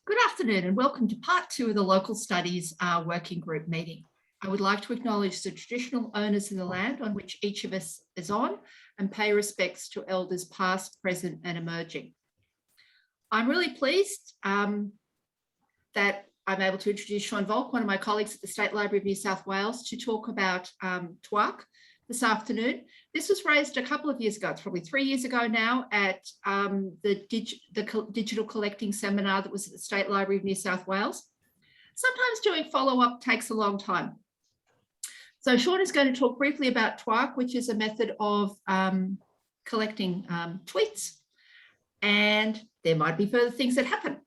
Good afternoon and welcome to part 2 of the Local Studies Working Group meeting. I would like to acknowledge the traditional owners of the land on which each of us is on and pay respects to elders past, present and emerging. I'm really pleased that I'm able to introduce Sean Volk, one of my colleagues at the State Library of New South Wales, to talk about TWARC this afternoon. This was raised a couple of years ago, it's probably 3 years ago now, at the digital collecting seminar that was at the State Library of New South Wales. Sometimes doing follow-up takes a long time. So Sean is going to talk briefly about TWARC, which is a method of collecting tweets, and there might be further things that happen,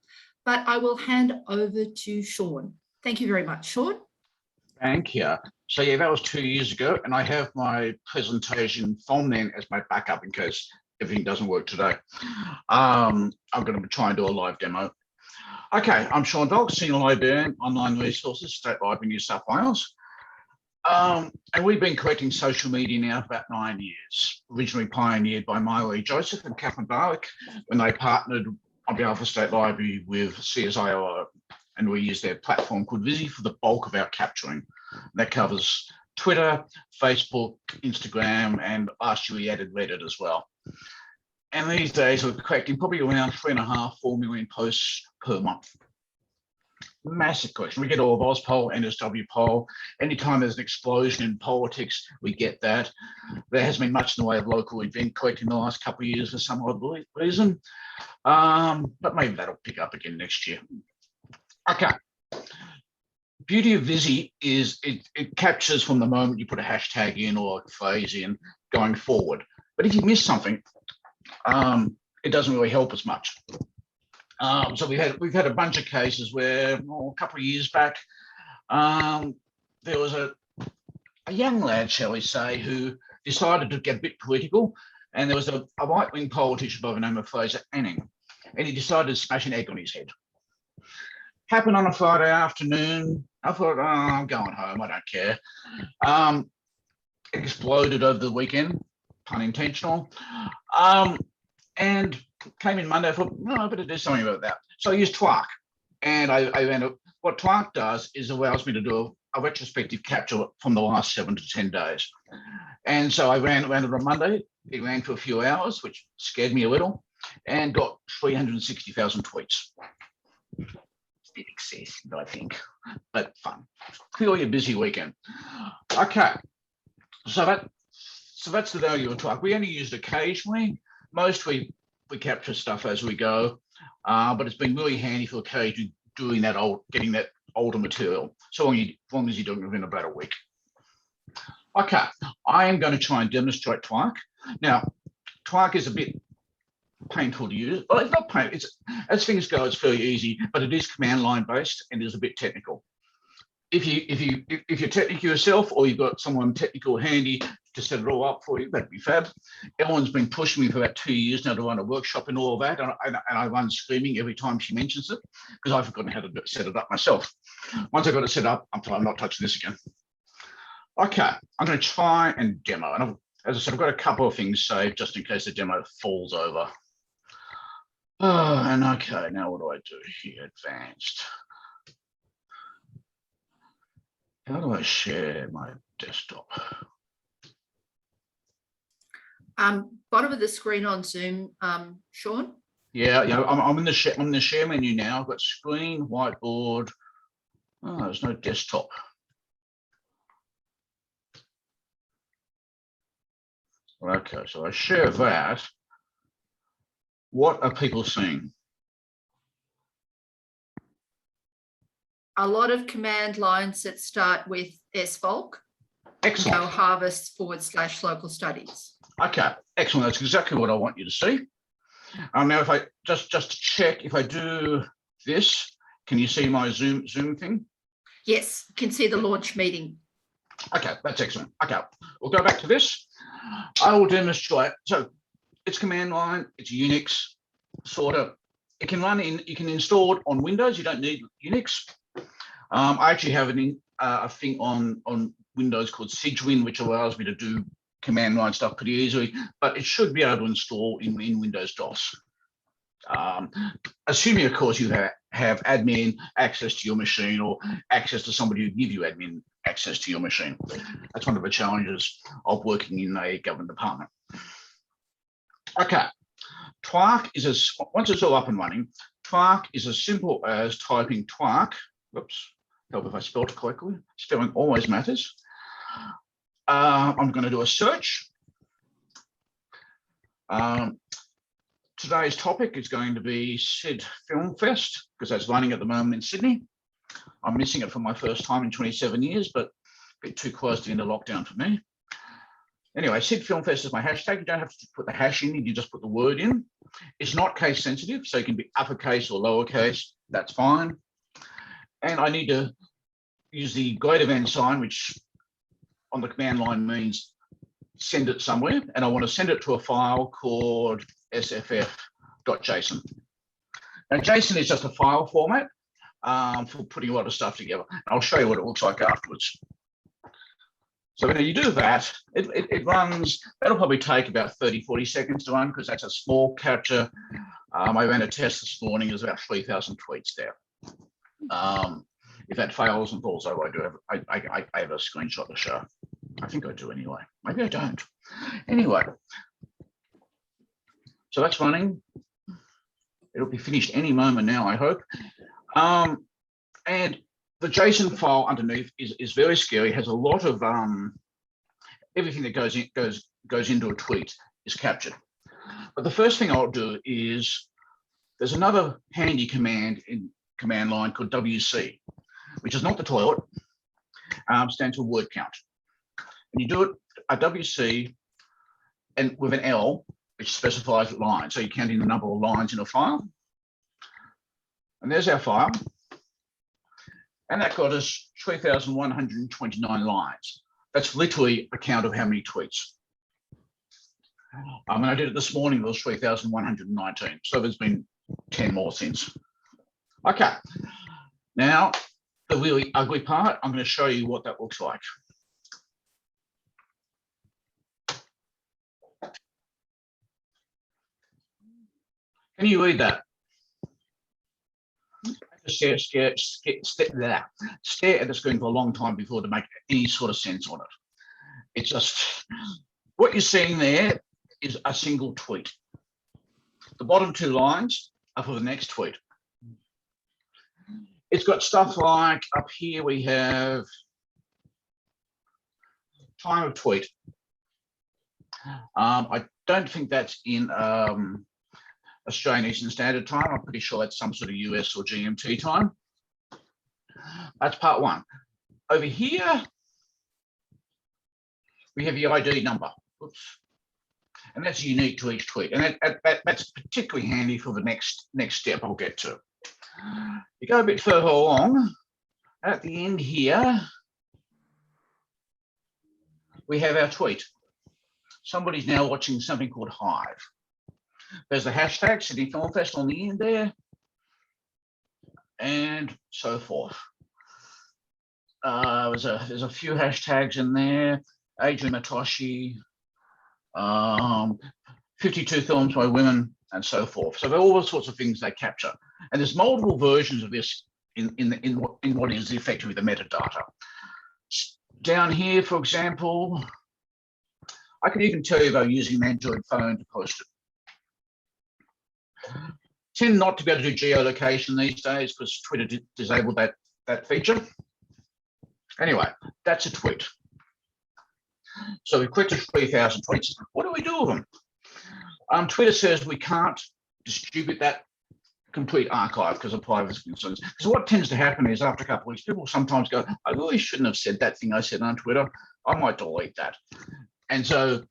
but I will hand over to Sean. Thank you very much, Sean. Thank you. So yeah, that was 2 years ago, and I have my presentation from then as my backup in case everything doesn't work today. I'm going to try and do a live demo. Okay, I'm Sean Volk, Senior Librarian, Online Resources, State Library, New South Wales. And we've been collecting social media now for about 9 years, originally pioneered by Miley Joseph and Catherine Barwick when they partnered on behalf of State Library with CSIRO, and we use their platform called Visi for the bulk of our capturing. That covers Twitter, Facebook, Instagram, and last year we added Reddit as well. And these days we're collecting probably around 3.5, 4 million posts per month. Massive collection. We get all of Ozpol, NSW poll. Anytime there's an explosion in politics, we get that. There hasn't been much in the way of local event collecting in the last couple of years for some odd reason. But maybe that'll pick up again next year. Okay. Beauty of Visi is it captures from the moment you put a hashtag in or a phrase in going forward. But if you miss something, it doesn't really help as much. So we've had a bunch of cases where a couple of years back, there was a young lad, shall we say, who decided to get a bit political, and there was a right-wing politician by the name of Fraser Anning, and he decided to smash an egg on his head. Happened on a Friday afternoon. I thought, oh, I'm going home, I don't care. Exploded over the weekend, pun intentional. And came in Monday, I thought, no, I better do something about that. So I used TWARC, and I ran it. What TWARC does is allows me to do a retrospective capture from the last 7 to 10 days. And so I ran it on Monday. It ran for a few hours, which scared me a little, and got 360,000 tweets. Bit excessive, I think, but fun. Clearly a busy weekend. Okay, so that's the value of TWARC. We only use it occasionally. Mostly we capture stuff as we go, but it's been really handy for occasionally getting that older material. So as long as you're doing it within about a week. Okay, I am going to try and demonstrate TWARC. Now, TWARC is a bit painful to use. Well, it's not painful. It's, as things go, it's fairly easy, but it is command line based and is a bit technical. If you're technical yourself, or you've got someone technical handy to set it all up for you, that'd be fab. Ellen's been pushing me for about 2 years now to run a workshop and all of that, and I run screaming every time she mentions it because I've forgotten how to set it up myself. Once I got it set up, I'm not touching this again. Okay, I'm going to try and demo, and as I said, I've got a couple of things saved just in case the demo falls over. Oh, and okay, now what do I do here? Advanced. How do I share my desktop? Bottom of the screen on Zoom, Sean. Yeah, I'm in the share menu now. I've got screen, whiteboard. Oh, there's no desktop. Okay, so I share that. What are people seeing? A lot of command lines that start with svolk. Excellent. Go harvest/local studies. Okay, excellent. That's exactly what I want you to see. Now, if I just to check, if I do this, can you see my Zoom thing? Yes, you can see the launch meeting. Okay, that's excellent. Okay, we'll go back to this. I will demonstrate. So it's command line. It's Unix sort of. It can run in. You can install it on Windows. You don't need Unix. I actually have a thing on Windows called SigeWin, which allows me to do command line stuff pretty easily, but it should be able to install in Windows DOS. Assuming, of course, you have admin access to your machine or access to somebody who give you admin access to your machine. That's one of the challenges of working in a government department. Okay, Twark is once it's all up and running, Twark is as simple as typing Twark. Whoops, help if I spelled it correctly. Spelling always matters. I'm going to do a search. Today's topic is going to be SID Film Fest, because that's running at the moment in Sydney. I'm missing it for my first time in 27 years, but a bit too close to the end of lockdown for me. Anyway, SID Film Fest is my hashtag. You don't have to put the hash in, you just put the word in. It's not case sensitive, so it can be uppercase or lowercase, that's fine. And I need to use the greater than sign, which on the command line means send it somewhere, and I want to send it to a file called sff.json. Now, JSON is just a file format for putting a lot of stuff together. I'll show you what it looks like afterwards. So when you do that, it runs, that'll probably take about 30, 40 seconds to run, because that's a small capture. I ran a test this morning, there's about 3,000 tweets there. If that fails and falls over, I have a screenshot to show. I think I do anyway. Maybe I don't. Anyway, so that's running. It'll be finished any moment now, I hope. And the JSON file underneath is very scary. It has a lot of everything that goes into a tweet is captured. But the first thing I'll do is there's another handy command in command line called WC, which is not the toilet, stands for word count. And you do it a WC and with an L, which specifies lines. So you're counting the number of lines in a file. And there's our file. And that got us 3,129 lines. That's literally a count of how many tweets. And I did it this morning, it was 3,119. So there's been 10 more since. Okay. Now, the really ugly part, I'm going to show you what that looks like. Can you read that? Stare at the screen for a long time before to make any sort of sense on it. It's just, what you're seeing there is a single tweet. The bottom two lines are for the next tweet. It's got stuff like, up here we have time of tweet. I don't think that's in Australian Eastern Standard Time. I'm pretty sure that's some sort of US or GMT time. That's part one. Over here, we have the ID number. Oops. And that's unique to each tweet. And that's particularly handy for the next step I'll get to. You go a bit further along, at the end here, we have our tweet. Somebody's now watching something called Hive. There's the hashtag Sydney Film Fest on the end there, and so forth. There's a few hashtags in there. Adrian Matoshi, 52 films by women, and so forth. So there are all sorts of things they capture, and there's multiple versions of this in what is effectively the metadata. Down here, for example, I can even tell you about using an Android phone to post it. Tend not to be able to do geolocation these days because Twitter disabled that feature. Anyway, that's a tweet. So we've collected 3,000 tweets. What do we do with them? Twitter says we can't distribute that complete archive because of privacy concerns. Because what tends to happen is after a couple of weeks, people sometimes go, I really shouldn't have said that thing I said on Twitter. I might delete that. And so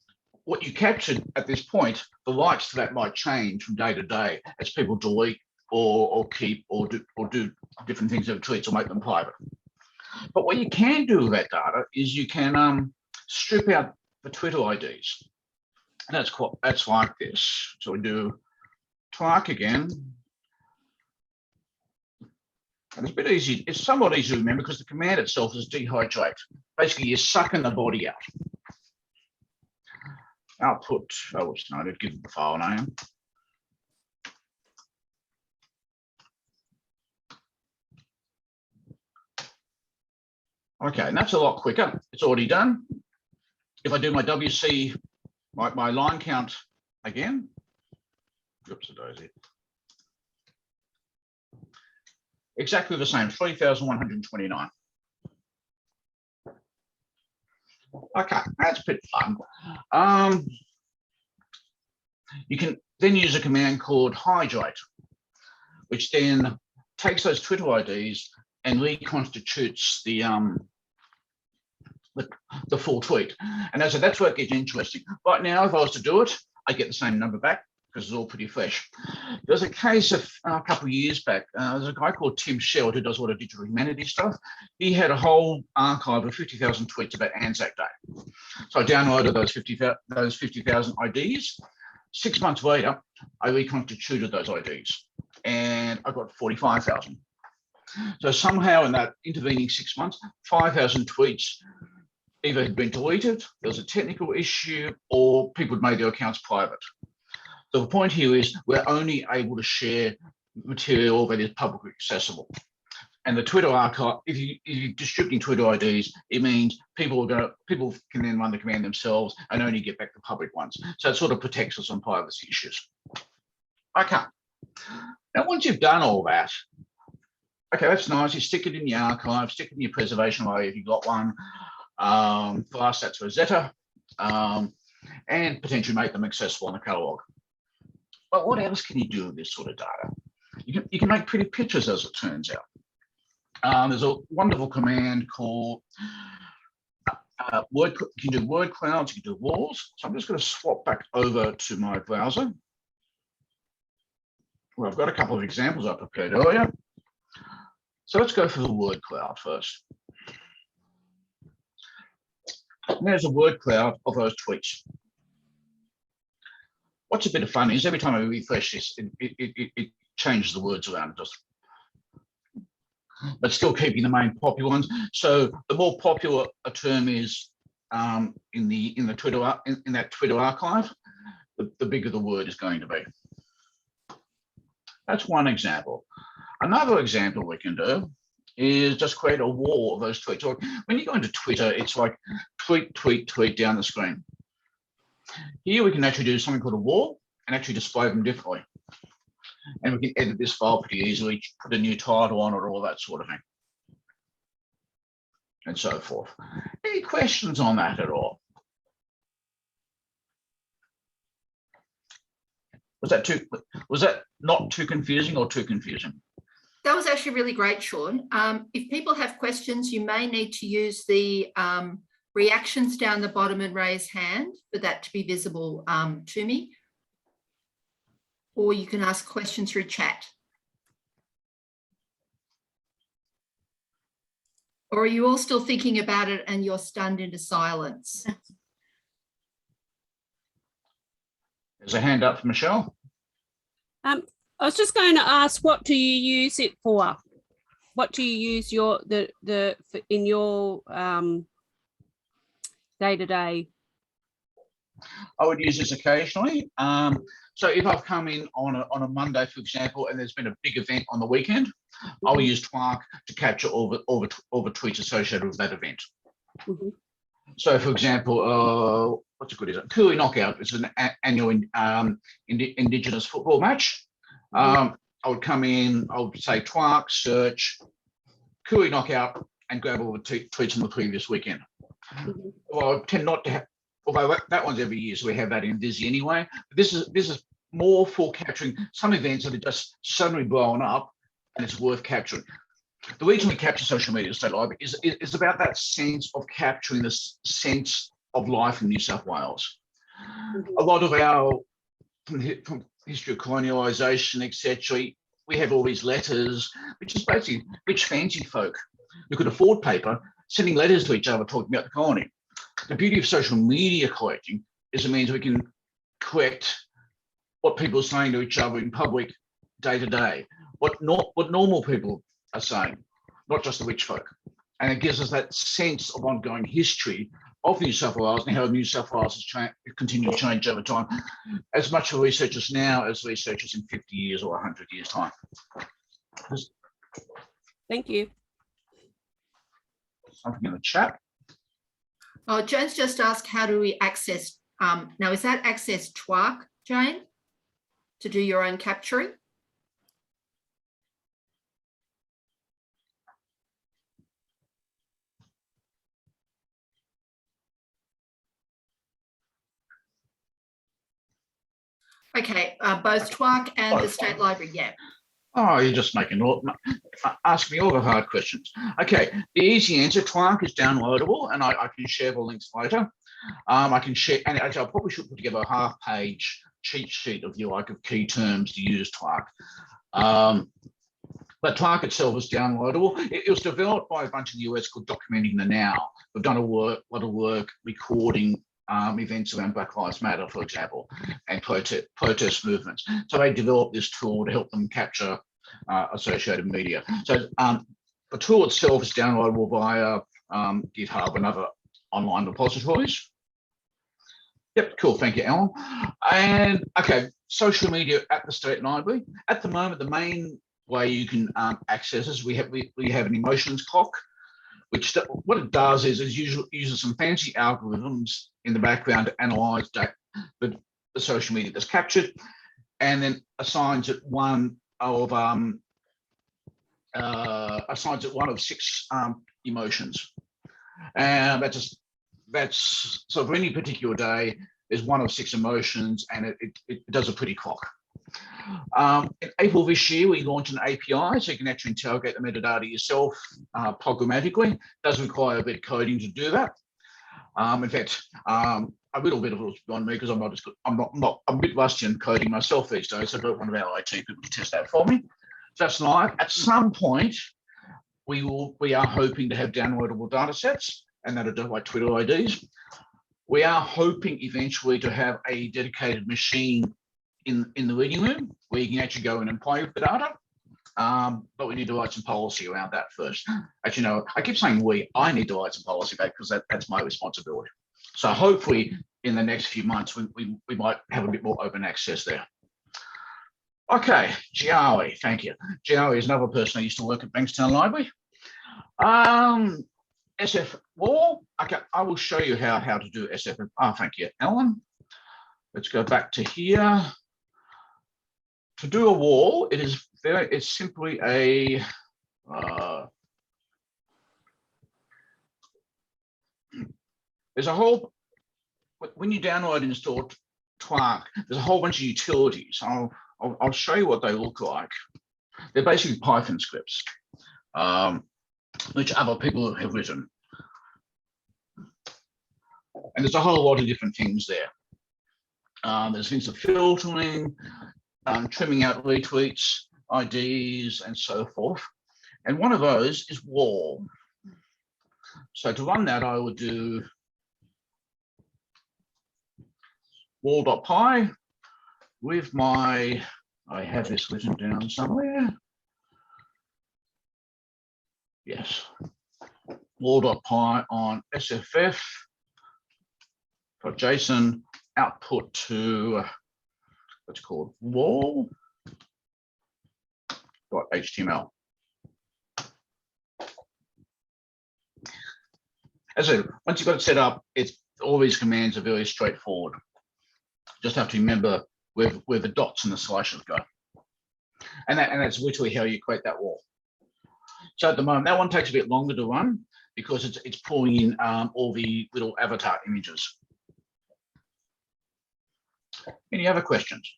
what you captured at this point, the rights to that might change from day to day as people delete or keep or do different things with tweets or make them private. But what you can do with that data is you can strip out the Twitter IDs. And that's like this. So we do Twark again. And it's a bit easy. It's somewhat easy to remember because the command itself is dehydrate. Basically, you're sucking the body out. Output, oh, whoops, no, I didn't give it the file name. Okay, and that's a lot quicker. It's already done. If I do my WC, my line count again, oops, exactly the same, 3,129. Okay, that's a bit fun. You can then use a command called hydrate, which then takes those Twitter IDs and reconstitutes the full tweet. And as I said, that's where it gets interesting. Right now, if I was to do it, I get the same number back because it's all pretty fresh. There's a case of a couple of years back. There's a guy called Tim Sheld who does a lot of digital humanities stuff. He had a whole archive of 50,000 tweets about Anzac Day. So I downloaded those 50,000 IDs. 6 months later, I reconstituted those IDs and I got 45,000. So somehow in that intervening 6 months, 5,000 tweets either had been deleted, there was a technical issue, or people had made their accounts private. So the point here is we're only able to share material that is publicly accessible. And the Twitter archive, if you're distributing Twitter IDs, it means people can then run the command themselves and only get back the public ones. So it sort of protects us on privacy issues. Okay. Now, once you've done all that, okay, that's nice. You stick it in your archive, stick it in your preservation array if you've got one. For us, that's Rosetta, and potentially make them accessible in the catalogue. But what else can you do with this sort of data? You can make pretty pictures, as it turns out. There's a wonderful command called word. You can do word clouds, you can do walls. So I'm just going to swap back over to my browser. Well, I've got a couple of examples I prepared earlier. So let's go for the word cloud first. And there's a word cloud of those tweets. What's a bit of fun is every time I refresh this, it changes the words around, but still keeping the main popular ones. So the more popular a term is in that Twitter archive, the bigger the word is going to be. That's one example. Another example we can do is just create a wall of those tweets. Or when you go into Twitter, it's like tweet, tweet, tweet down the screen. Here we can actually do something called a wall and actually display them differently. And we can edit this file pretty easily, put a new title on it, all that sort of thing, and so forth. Any questions on that at all? Was that not too confusing or too confusing? That was actually really great, Sean. If people have questions, you may need to use the reactions down the bottom and raise hand for that to be visible to me. Or you can ask questions through chat. Or are you all still thinking about it and you're stunned into silence? There's a hand up for Michelle. I was just going to ask, what do you use it for? What do you use in your day-to-day? I would use this occasionally. So if I've come in on a Monday, for example, and there's been a big event on the weekend, I'll use Twark to capture all the tweets associated with that event. Mm-hmm. So, for example, what's a good example? Cooley Knockout is an annual Indigenous football match. I would come in, I would say Twark, search, Cooley Knockout, and grab all the tweets from the previous weekend. Mm-hmm. Well, I tend not to have, although that one's every year, so we have that in Visi anyway. But this is more for capturing some events that are just suddenly blown up, and it's worth capturing. The reason we capture social media at State Library is about that sense of capturing this sense of life in New South Wales. Mm-hmm. A lot of our, from history of colonialisation, etc., we have all these letters, which is basically rich fancy folk who could afford paper, sending letters to each other talking about the colony. The beauty of social media collecting is it means we can collect what people are saying to each other in public day to day, what normal people are saying, not just the rich folk. And it gives us that sense of ongoing history of New South Wales and how New South Wales has continued to change over time, as much for researchers now as researchers in 50 years or 100 years' time. Thank you. something in the chat. Oh, Jane's just asked, how do we access, now is that access TWARC, Jane, to do your own capturing? Okay, both TWARC and the State Library, yeah. Oh, you're just ask me all the hard questions. Okay, the easy answer, TWARC is downloadable, and I can share the links later. I can share, and actually, I probably should put together a half-page cheat sheet of of key terms to use TWARC. But TWARC itself is downloadable. It was developed by a bunch in the US called Documenting the Now. We've done a lot of work recording events around Black Lives Matter, for example, and protest movements. So they developed this tool to help them capture associated media. So the tool itself is downloadable via GitHub and other online repositories. Yep, cool, thank you, Alan. And okay, social media at the State Library. At the moment, the main way you can access us, we have an emotions clock, which what it does is it uses some fancy algorithms in the background to analyze the social media that's captured, and then assigns it one of 6 emotions. And that's so for any particular day, there's one of 6 emotions, and it does a pretty clock. In April this year, we launched an API, so you can actually interrogate the metadata yourself programmatically. It does require a bit of coding to do that. In fact, a little bit of it was beyond me because I'm a bit rusty in coding myself these days. So I've got one of our IT people to test that for me. So that's live. At some point, we are hoping to have downloadable data sets, and that'll do like Twitter IDs. We are hoping eventually to have a dedicated machine in the reading room where you can actually go in and play with the data. But we need to write some policy around that first. Actually, no, I keep saying I need to write some policy back because that's my responsibility. So hopefully in the next few months, we might have a bit more open access there. Okay, Giawi, thank you. Giawi is another person I used to work at Bankstown Library. SF wall, okay, I will show you how to do SF. Thank you, Alan. Let's go back to here. To do a wall, it's simply a there's a whole, when you download and install TWARC, there's a whole bunch of utilities. I'll show you what they look like. They're basically Python scripts, which other people have written. And there's a whole lot of different things there. There's things of filtering, trimming out retweets, IDs, and so forth. And one of those is wall. So to run that, I would do wall.py with I have this written down somewhere. Yes, wall.py on sff.json output to what's called wall.html. As I said, once you've got it set up, all these commands are very straightforward. Just have to remember where the dots and the slashes go. And that's literally how you create that wall. So at the moment, that one takes a bit longer to run because it's pulling in all the little avatar images. Any other questions?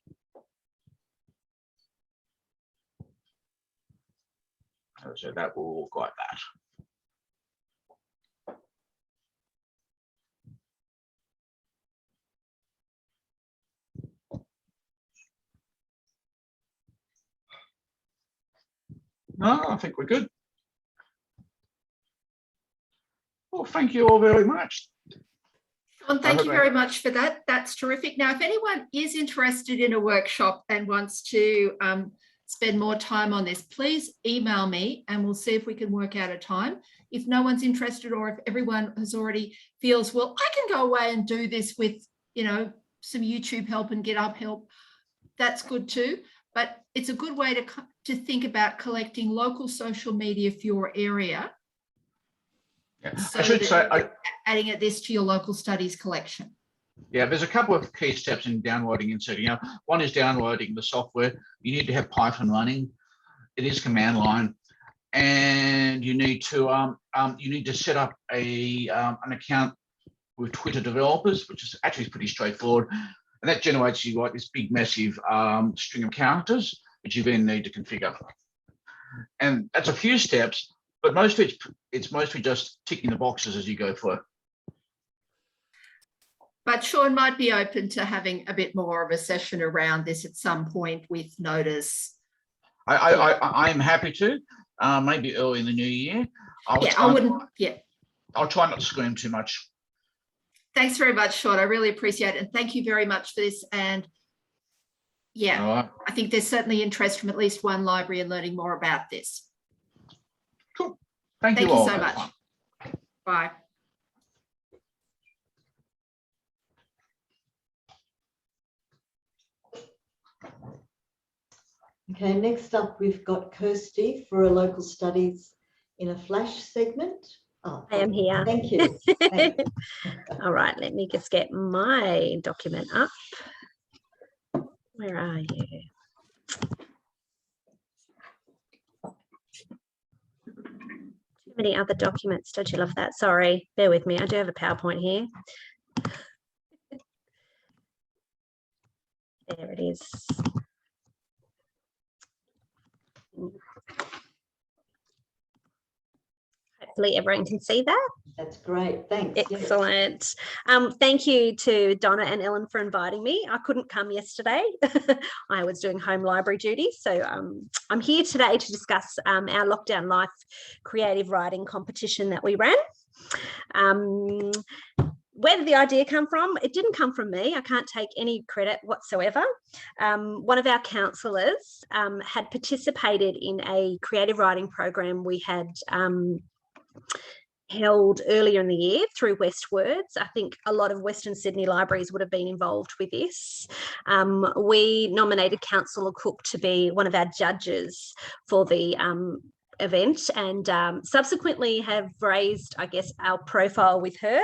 So that will look like that. No, I think we're good. Well, thank you all very much. Sean, thank you very much for that. That's terrific. Now, if anyone is interested in a workshop and wants to spend more time on this, please email me and we'll see if we can work out a time. If no one's interested or if everyone has already feels, well, I can go away and do this with, some YouTube help and GitHub help, that's good too. But it's a good way to think about collecting local social media for your area Yeah. so I should say, adding this to your local studies collection. yeah, there's a couple of key steps in downloading and setting up. One is downloading the software. You need to have Python running. It is command line, and you need to set up an account with Twitter developers, which is actually pretty straightforward, and that generates you like this big massive string of characters, which you then need to configure. And that's a few steps, but mostly it's mostly just ticking the boxes as you go through. But Sean might be open to having a bit more of a session around this at some point with notice. I am happy to, maybe early in the new year. I'll try not to scream too much. Thanks very much, Sean. I really appreciate it. And thank you very much for this. And yeah, Right. I think there's certainly interest from at least one library in learning more about this. Cool. Thank Thank you you all. so much. Bye. Okay, next up, we've got Kirsty for a local studies in a flash segment. Oh, I am here. thank you. Thank you. All right, let me just get my document up. Where are you? Too many other documents. Don't you love that? Sorry, bear with me. I do have a PowerPoint here. There it is. Hopefully everyone can see that. That's great. Thanks. Yes. Excellent. Thank you to Donna and Ellen for inviting me. I couldn't come yesterday. I was doing home library duty. So I'm here today to discuss our Lockdown Life creative writing competition that we ran. Where did the idea come from? It didn't come from me. I can't take any credit whatsoever. One of our counsellors had participated in a creative writing program we had held earlier in the year through Westwards. I think a lot of Western Sydney libraries would have been involved with this. We nominated Councillor Cook to be one of our judges for the event, and subsequently have raised, I guess, our profile with her.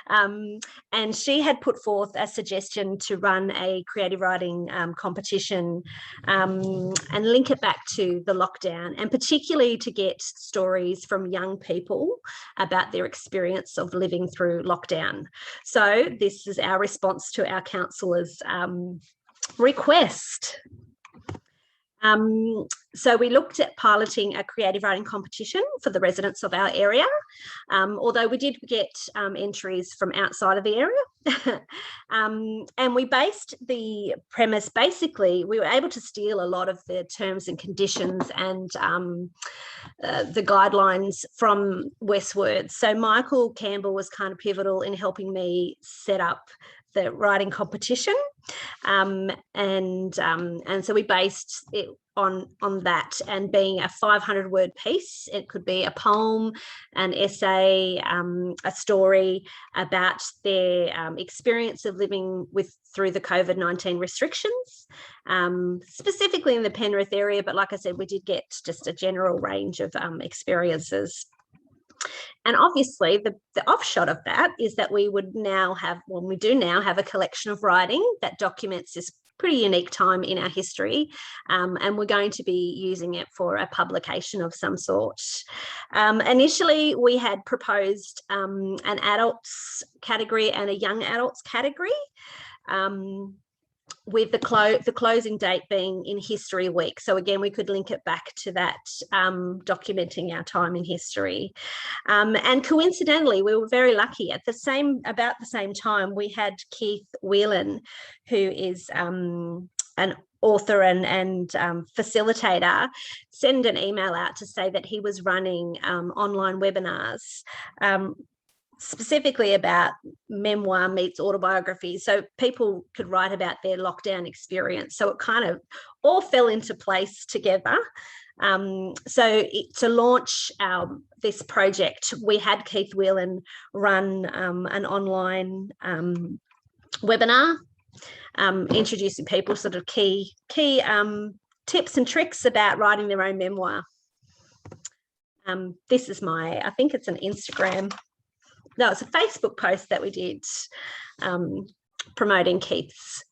And she had put forth a suggestion to run a creative writing competition and link it back to the lockdown, and particularly to get stories from young people about their experience of living through lockdown. So this is our response to our counsellor's request. So we looked at piloting a creative writing competition for the residents of our area, although we did get entries from outside of the area. And we based the premise, basically, we were able to steal a lot of the terms and conditions and the guidelines from Westwards. So Michael Campbell was kind of pivotal in helping me set up the writing competition, and so we based it on that, and being a 500-word piece. It could be a poem, an essay, a story about their experience of living through the COVID-19 restrictions, specifically in the Penrith area, but like I said, we did get just a general range of experiences. And obviously the offshot of that is that we do now have a collection of writing that documents this pretty unique time in our history, and we're going to be using it for a publication of some sort. Initially, we had proposed an adults category and a young adults category, with the closing date being in History Week. So again, we could link it back to that, documenting our time in history. And coincidentally, we were very lucky. About the same time, we had Keith Whelan, who is an author and facilitator, send an email out to say that he was running online webinars, specifically about memoir meets autobiography, so people could write about their lockdown experience. So it kind of all fell into place together. To launch this project, we had Keith Whelan run an online webinar, introducing people sort of key tips and tricks about writing their own memoir. This is I think it's an Instagram. No, it's a Facebook post that we did promoting Keith's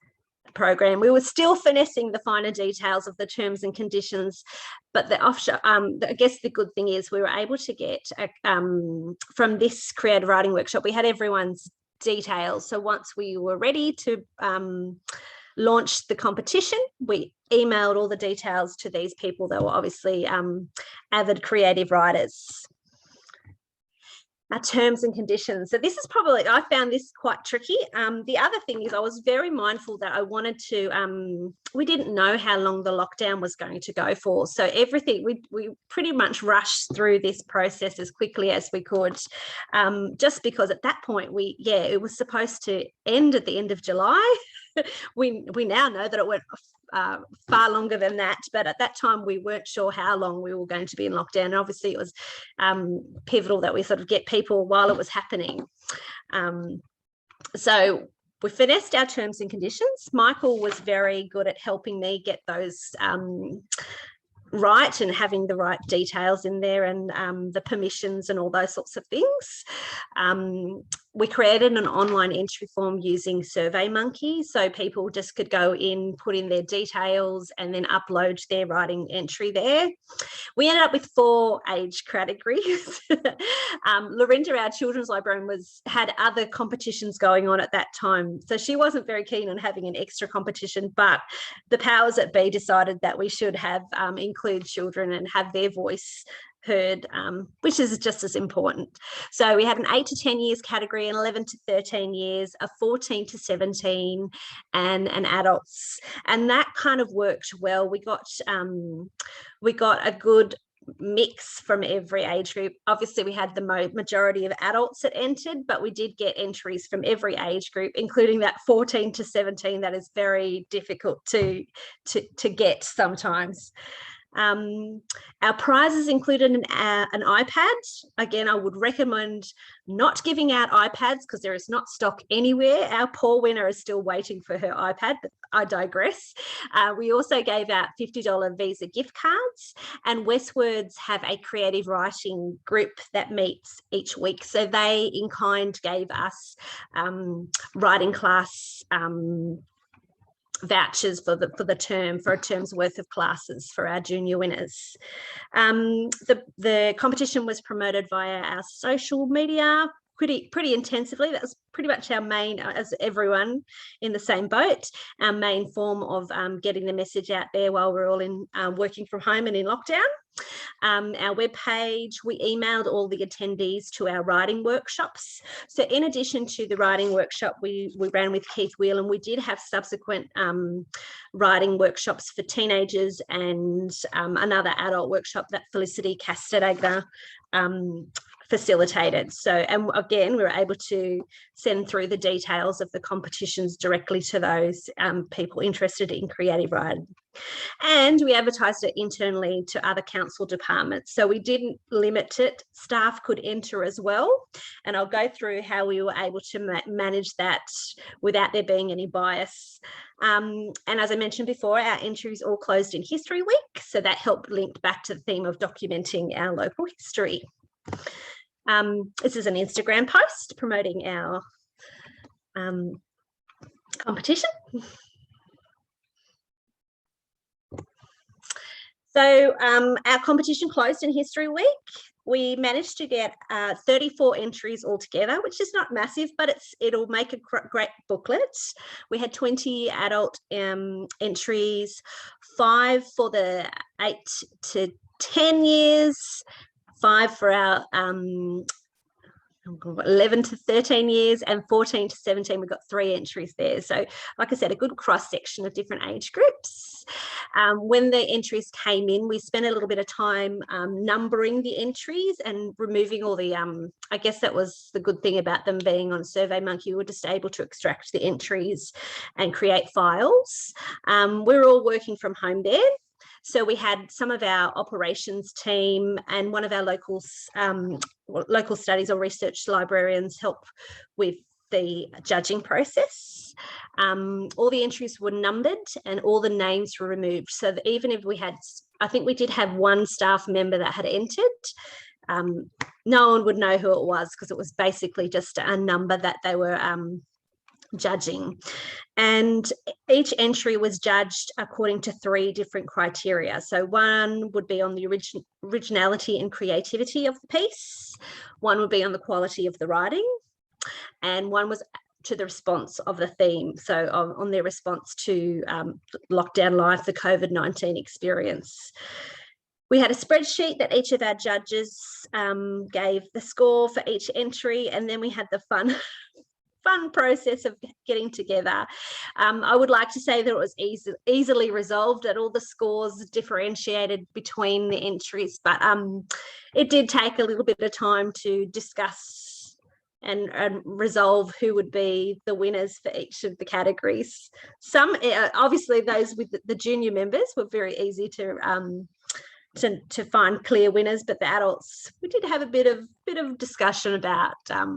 program. We were still finessing the finer details of the terms and conditions, but the offshore, I guess the good thing is we were able to get from this creative writing workshop, we had everyone's details. So once we were ready to launch the competition, we emailed all the details to these people that were obviously avid creative writers. Our terms and conditions. So this is probably, I found this quite tricky. The other thing is I was very mindful that I wanted to, we didn't know how long the lockdown was going to go for. So everything, we pretty much rushed through this process as quickly as we could, just because at that point, it was supposed to end at the end of July. We now know that it went far longer than that, but at that time we weren't sure how long we were going to be in lockdown. And obviously it was pivotal that we sort of get people while it was happening. So we finessed our terms and conditions. Michael was very good at helping me get those right and having the right details in there, and the permissions and all those sorts of things. We created an online entry form using SurveyMonkey, so people just could go in, put in their details, and then upload their writing entry there. We ended up with 4 age categories. Lorinda, our children's librarian, had other competitions going on at that time, so she wasn't very keen on having an extra competition, but the powers that be decided that we should have include children and have their voice heard, which is just as important. So we had an 8 to 10 years category, an 11 to 13 years, a 14 to 17, and an adults. And that kind of worked well. We got a good mix from every age group. Obviously we had the majority of adults that entered, but we did get entries from every age group, including that 14 to 17 that is very difficult to get sometimes. Our prizes included an iPad. Again, I would recommend not giving out iPads because there is not stock anywhere. Our poor winner is still waiting for her iPad, but I digress. We also gave out $50 Visa gift cards, and Westwards have a creative writing group that meets each week. So they in kind gave us writing class vouchers for a term's worth of classes for our junior winners. The competition was promoted via our social media pretty intensively. That was pretty much our main, as everyone in the same boat, our main form of getting the message out there while we're all in working from home and in lockdown. Our webpage, we emailed all the attendees to our writing workshops. So in addition to the writing workshop we ran with Keith Wheel, and we did have subsequent writing workshops for teenagers and another adult workshop that Felicity Castadagna facilitated. So, and again, we were able to send through the details of the competitions directly to those people interested in creative writing. And we advertised it internally to other council departments. So we didn't limit it. Staff could enter as well. And I'll go through how we were able to manage that without there being any bias. And as I mentioned before, our entries all closed in History Week. So that helped link back to the theme of documenting our local history. This is an Instagram post promoting our competition. So our competition closed in History Week. We managed to get 34 entries altogether, which is not massive, but it'll make a great booklet. We had 20 adult entries, 5 for the 8 to 10 years, 5 for our 11 to 13 years, and 14 to 17, we've got 3 entries there. So like I said, a good cross section of different age groups. When the entries came in, we spent a little bit of time numbering the entries and removing all the, I guess that was the good thing about them being on SurveyMonkey. We were just able to extract the entries and create files. We're all working from home there. So we had some of our operations team and one of our local studies or research librarians help with the judging process. All the entries were numbered and all the names were removed, so that even if we had I think we did have one staff member that had entered. No one would know who it was because it was basically just a number that they were judging. And each entry was judged according to 3 different criteria. So one would be on the originality and creativity of the piece, one would be on the quality of the writing, and one was to the response of the theme. So on their response to lockdown life, the COVID-19 experience. We had a spreadsheet that each of our judges gave the score for each entry, and then we had the fun process of getting together. I would like to say that it was easily resolved, and all the scores differentiated between the entries, but it did take a little bit of time to discuss and resolve who would be the winners for each of the categories. Some, obviously those with the junior members were very easy to find clear winners, but the adults, we did have a bit of discussion about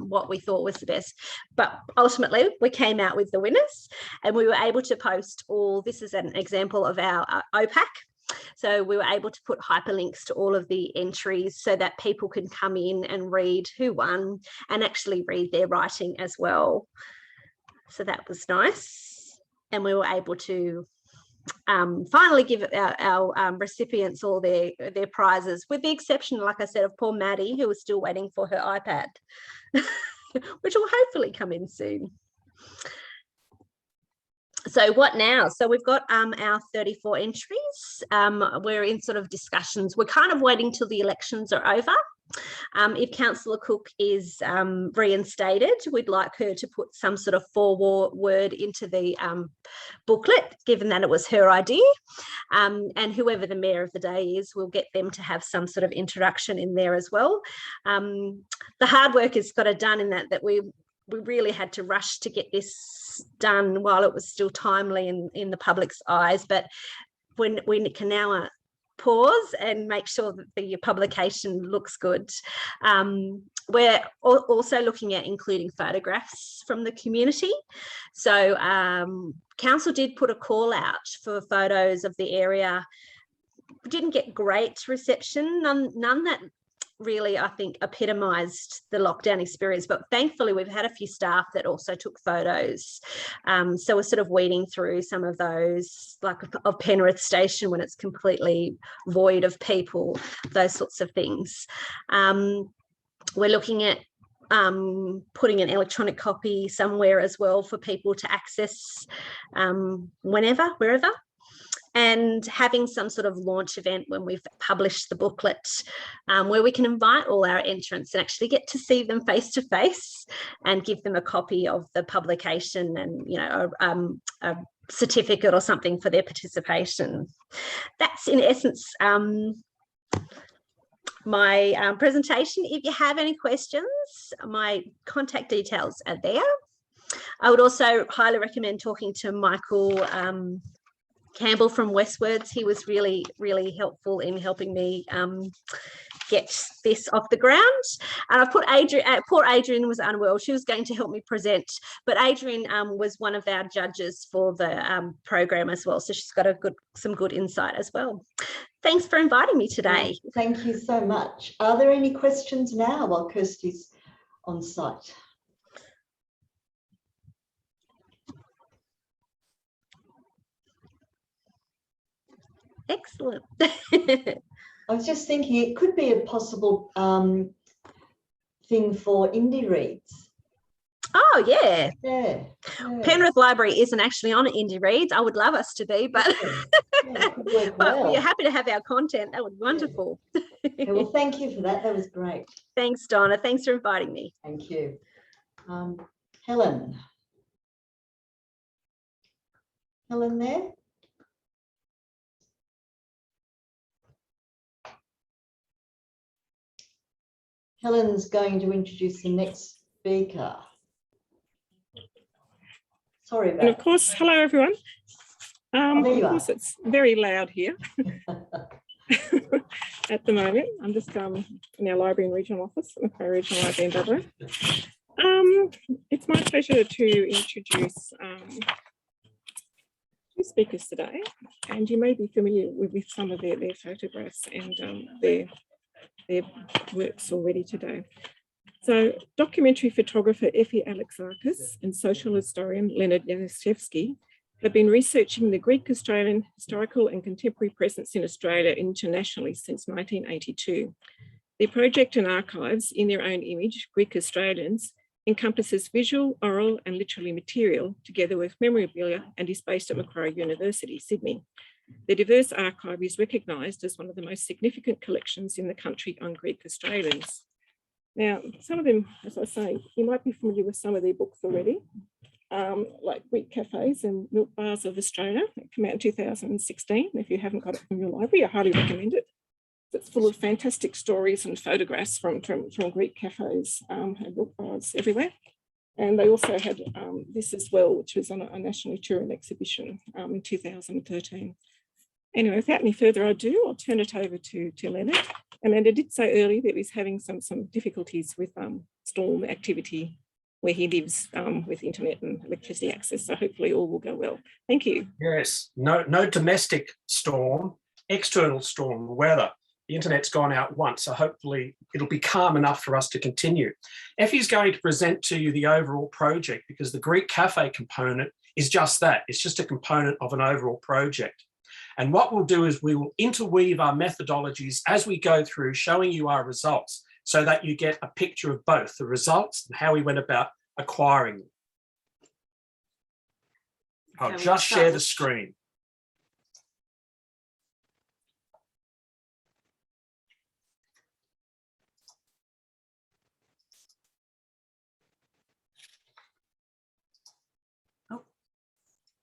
what we thought was the best. But ultimately, we came out with the winners, and we were able to post all. This is an example of our OPAC. So we were able to put hyperlinks to all of the entries so that people can come in and read who won and actually read their writing as well. So that was nice, and we were able to finally give our recipients all their prizes, with the exception, like I said, of poor Maddie, who was still waiting for her iPad, which will hopefully come in soon. So what now? So we've got our 34 entries. We're in sort of discussions. We're kind of waiting till the elections are over. If Councillor Cook is reinstated, we'd like her to put some sort of foreword into the booklet, given that it was her idea. And whoever the mayor of the day is, we'll get them to have some sort of introduction in there as well. The hard work has got it done in that we really had to rush to get this done while it was still timely in the public's eyes. But when we can now pause and make sure that the publication looks good. We're also looking at including photographs from the community. So council did put a call out for photos of the area. We didn't get great reception, none that really, I think, epitomised the lockdown experience, but thankfully we've had a few staff that also took photos. So we're sort of weeding through some of those, like of Penrith Station when it's completely void of people, those sorts of things. We're looking at putting an electronic copy somewhere as well for people to access whenever, wherever. And having some sort of launch event when we've published the booklet, where we can invite all our entrants and actually get to see them face to face and give them a copy of the publication and, you know, a certificate or something for their participation. That's in essence my presentation. If you have any questions, my contact details are there. I would also highly recommend talking to Michael Campbell from Westwards. He was really, really helpful in helping me get this off the ground. And I've put Adrian, poor Adrian was unwell. She was going to help me present, but Adrian was one of our judges for the program as well. So she's got some good insight as well. Thanks for inviting me today. Thank you so much. Are there any questions now while Kirsty's on site? Excellent. I was just thinking it could be a possible thing for indie reads. Oh, yeah. Yeah. Penrith Library isn't actually on Indie Reads. I would love us to be, but, Yeah, it could work but well. we're happy to have our content. That would be wonderful. Yeah, well, thank you for that. That was great. Thanks, Donna. Thanks for inviting me. Thank you. Helen. Helen there? Helen's going to introduce the next speaker. Sorry about that. And of course, hello everyone. Of course, it's very loud here at the moment. I'm just in our library and regional office, Macquarie Regional Library in Dublin. It's my pleasure to introduce two speakers today, and you may be familiar with some of their photographs and their works already today. So documentary photographer Effie Alexakis and social historian Leonard Janishevsky have been researching the Greek-Australian historical and contemporary presence in Australia internationally since 1982. Their project and archives, in their own image, Greek Australians, encompasses visual, oral and literary material together with memorabilia and is based at Macquarie University, Sydney. Their diverse archive is recognised as one of the most significant collections in the country on Greek Australians. Now, some of them, as I say, you might be familiar with some of their books already, like Greek Cafes and Milk Bars of Australia. It came out in 2016. If you haven't got it from your library, I highly recommend it. It's full of fantastic stories and photographs from Greek cafes and milk bars everywhere. And they also had this as well, which was on a nationally touring exhibition in 2013. Anyway, without any further ado, I'll turn it over to Leonard. And Leonard did say earlier that he's having some difficulties with storm activity where he lives with internet and electricity access. So hopefully all will go well. Thank you. Yes, no domestic storm, external storm weather. The internet's gone out once, so hopefully it'll be calm enough for us to continue. Effie's going to present to you the overall project because the Greek Cafe component is just that. It's just a component of an overall project. And what we'll do is we will interweave our methodologies as we go through, showing you our results so that you get a picture of both the results and how we went about acquiring them. I'll just share the screen.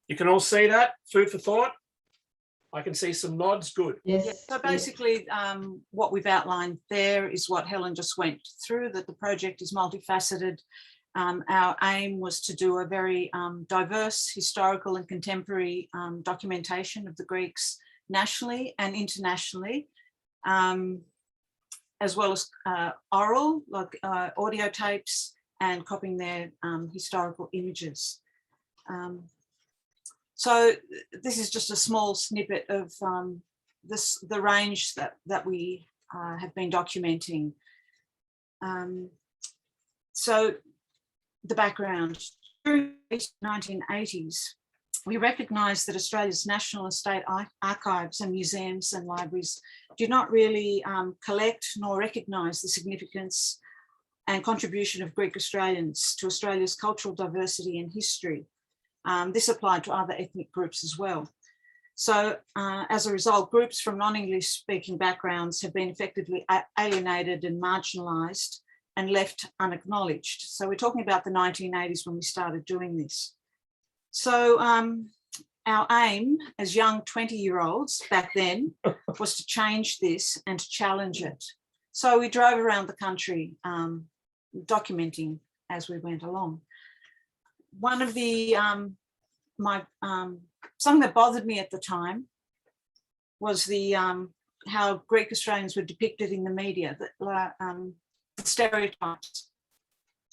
You can all see that? Food for thought? I can see some nods. Good. Yes. Yeah, so basically, what we've outlined there is what Helen just went through, that the project is multifaceted. Our aim was to do a very diverse historical and contemporary documentation of the Greeks nationally and internationally, as well as oral, like audio tapes, and copying their historical images. So this is just a small snippet of the range that we have been documenting. So the background, during the 1980s, we recognised that Australia's national estate archives and museums and libraries did not really collect nor recognise the significance and contribution of Greek Australians to Australia's cultural diversity and history. This applied to other ethnic groups as well. So as a result, groups from non-English speaking backgrounds have been effectively alienated and marginalised and left unacknowledged. So we're talking about the 1980s when we started doing this. So our aim as young 20-year-olds back then was to change this and to challenge it. So we drove around the country documenting as we went along. One of the, something that bothered me at the time was the how Greek Australians were depicted in the media, the stereotypes.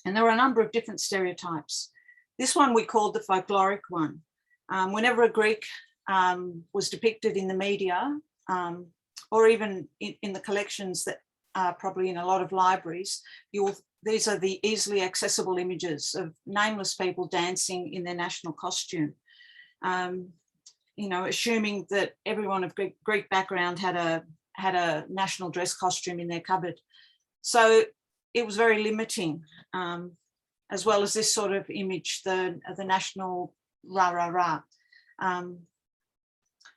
And there were a number of different stereotypes. This one we called the folkloric one. Whenever a Greek was depicted in the media, or even in the collections that are probably in a lot of libraries, these are the easily accessible images of nameless people dancing in their national costume. You know, assuming that everyone of Greek background had a national dress costume in their cupboard. So it was very limiting, as well as this sort of image, the national rah-rah-rah.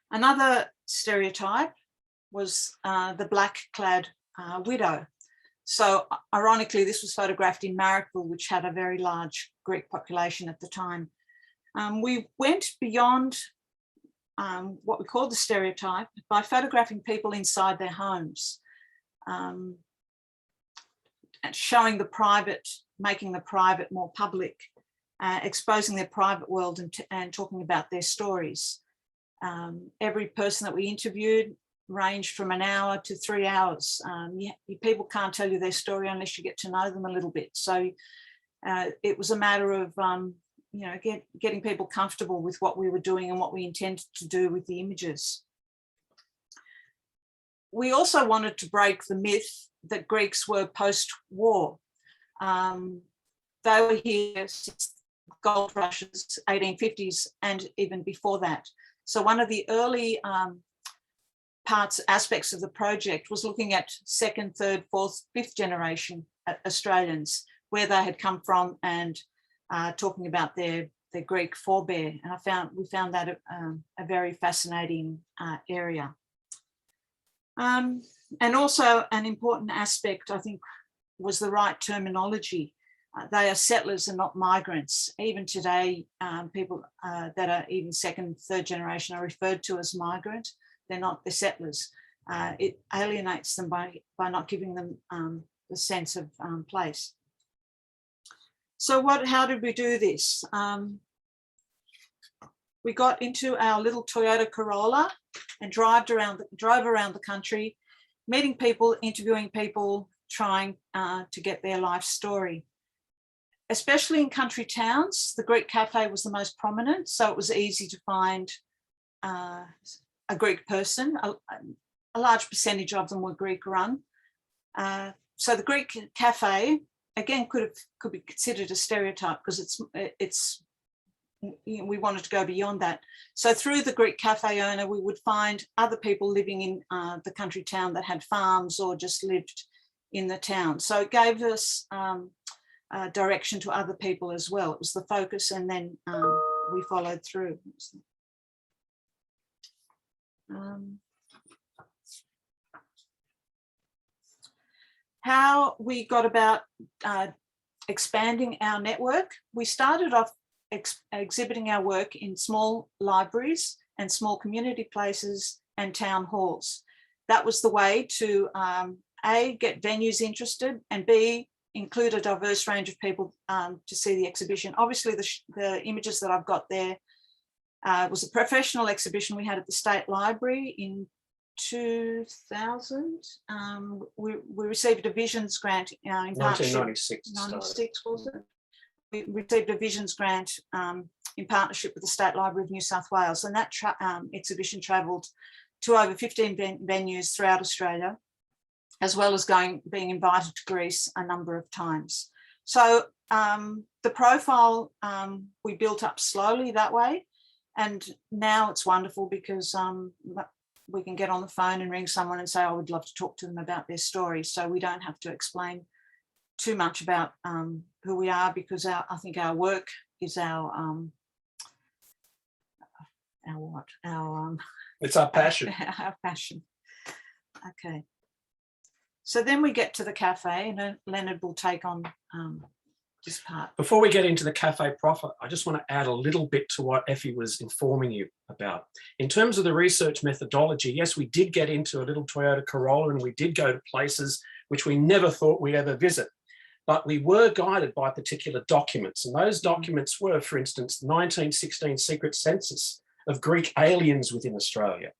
Another stereotype was the black-clad widow. So ironically, this was photographed in Marrickville, which had a very large Greek population at the time. We went beyond what we called the stereotype by photographing people inside their homes, and showing the private, making the private more public, exposing their private world and talking about their stories. Every person that we interviewed ranged from an hour to 3 hours. People can't tell you their story unless you get to know them a little bit. So it was a matter of you know, getting people comfortable with what we were doing and what we intended to do with the images. We also wanted to break the myth that Greeks were post-war. They were here since gold rushes, 1850s, and even before that. So one of the early aspects of the project was looking at second, third, fourth, fifth generation Australians, where they had come from, and talking about their Greek forebear. And we found that a very fascinating area. And also an important aspect, I think, was the right terminology. They are settlers and not migrants. Even today, people that are even second, third generation are referred to as migrant. They're not, they're settlers. It alienates them by not giving them the sense of place. So how did we do this? We got into our little Toyota Corolla and drove around the country, meeting people, interviewing people, trying to get their life story. Especially in country towns, the Greek cafe was the most prominent, so it was easy to find a Greek person. A large percentage of them were Greek run. So the Greek cafe, again, could be considered a stereotype, because we wanted to go beyond that. So through the Greek cafe owner, we would find other people living in the country town that had farms or just lived in the town. So it gave us direction to other people as well. It was the focus, and then we followed through. How we got about expanding our network. We started off exhibiting our work in small libraries and small community places and town halls. That was the way to A, get venues interested, and B, include a diverse range of people to see the exhibition. Obviously, the images that I've got there was a professional exhibition we had at the State Library in 2000. We received a Visions grant in 1996. 96, was it? We received a Visions grant in partnership with the State Library of New South Wales, and that exhibition travelled to over 15 venues throughout Australia, as well as being invited to Greece a number of times. So the profile we built up slowly that way, and now it's wonderful because we can get on the phone and ring someone and say, I would love to talk to them about their story. So we don't have to explain too much about who we are, because I think our work is our it's our passion. Our passion. Okay. So then we get to the cafe, and Leonard will take on this part. Before we get into the cafe profit, I just want to add a little bit to what Effie was informing you about. In terms of the research methodology, yes, we did get into a little Toyota Corolla, and we did go to places which we never thought we'd ever visit. But we were guided by particular documents, and those documents were, for instance, the 1916 secret census of Greek aliens within Australia,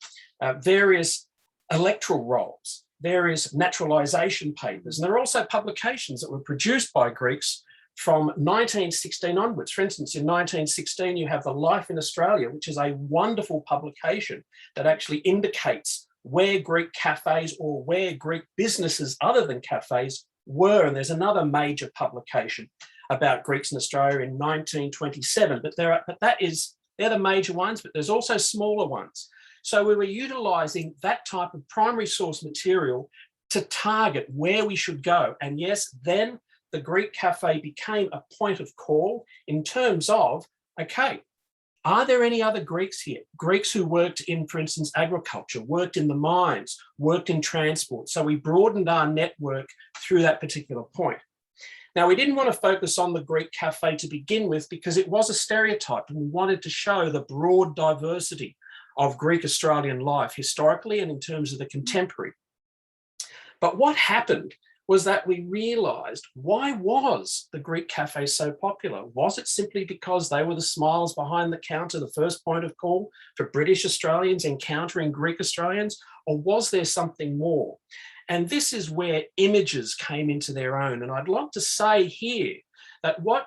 various electoral rolls, various naturalisation papers, and there are also publications that were produced by Greeks from 1916 onwards. For instance, in 1916, you have The Life in Australia, which is a wonderful publication that actually indicates where Greek cafes or where Greek businesses other than cafes were. And there's another major publication about Greeks in Australia in 1927, but they're the major ones, but there's also smaller ones. So we were utilising that type of primary source material to target where we should go. And yes, then the Greek cafe became a point of call in terms of, okay, are there any other Greeks here? Greeks who worked in, for instance, agriculture, worked in the mines, worked in transport. So we broadened our network through that particular point. Now, we didn't want to focus on the Greek cafe to begin with because it was a stereotype, and we wanted to show the broad diversity of Greek Australian life historically and in terms of the contemporary. But what happened was that we realised, why was the Greek cafe so popular? Was it simply because they were the smiles behind the counter, the first point of call for British Australians encountering Greek Australians, or was there something more? And this is where images came into their own. And I'd like to say here that what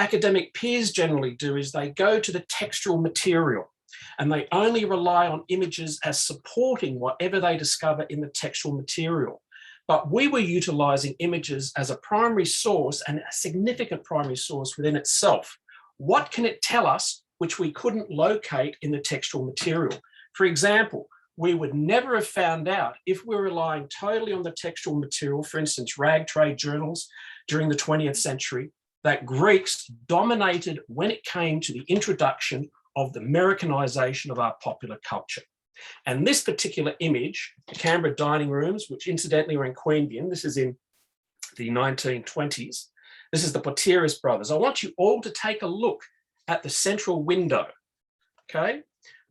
academic peers generally do is they go to the textual material and they only rely on images as supporting whatever they discover in the textual material. But we were utilising images as a primary source, and a significant primary source within itself. What can it tell us which we couldn't locate in the textual material? For example, we would never have found out if we were relying totally on the textual material, for instance, rag trade journals during the 20th century, that Greeks dominated when it came to the introduction of the Americanization of our popular culture. And this particular image, the Canberra dining rooms, which incidentally were in Queanbeyan, this is in the 1920s. This is the Porteris brothers. I want you all to take a look at the central window, okay?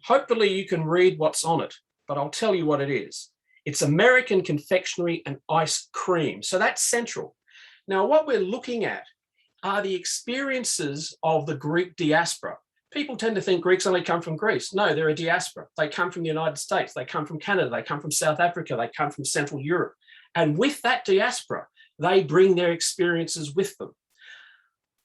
Hopefully you can read what's on it, but I'll tell you what it is. It's American confectionery and ice cream. So that's central. Now, what we're looking at are the experiences of the Greek diaspora. People tend to think Greeks only come from Greece. No, they're a diaspora. They come from the United States. They come from Canada. They come from South Africa. They come from Central Europe. And with that diaspora, they bring their experiences with them.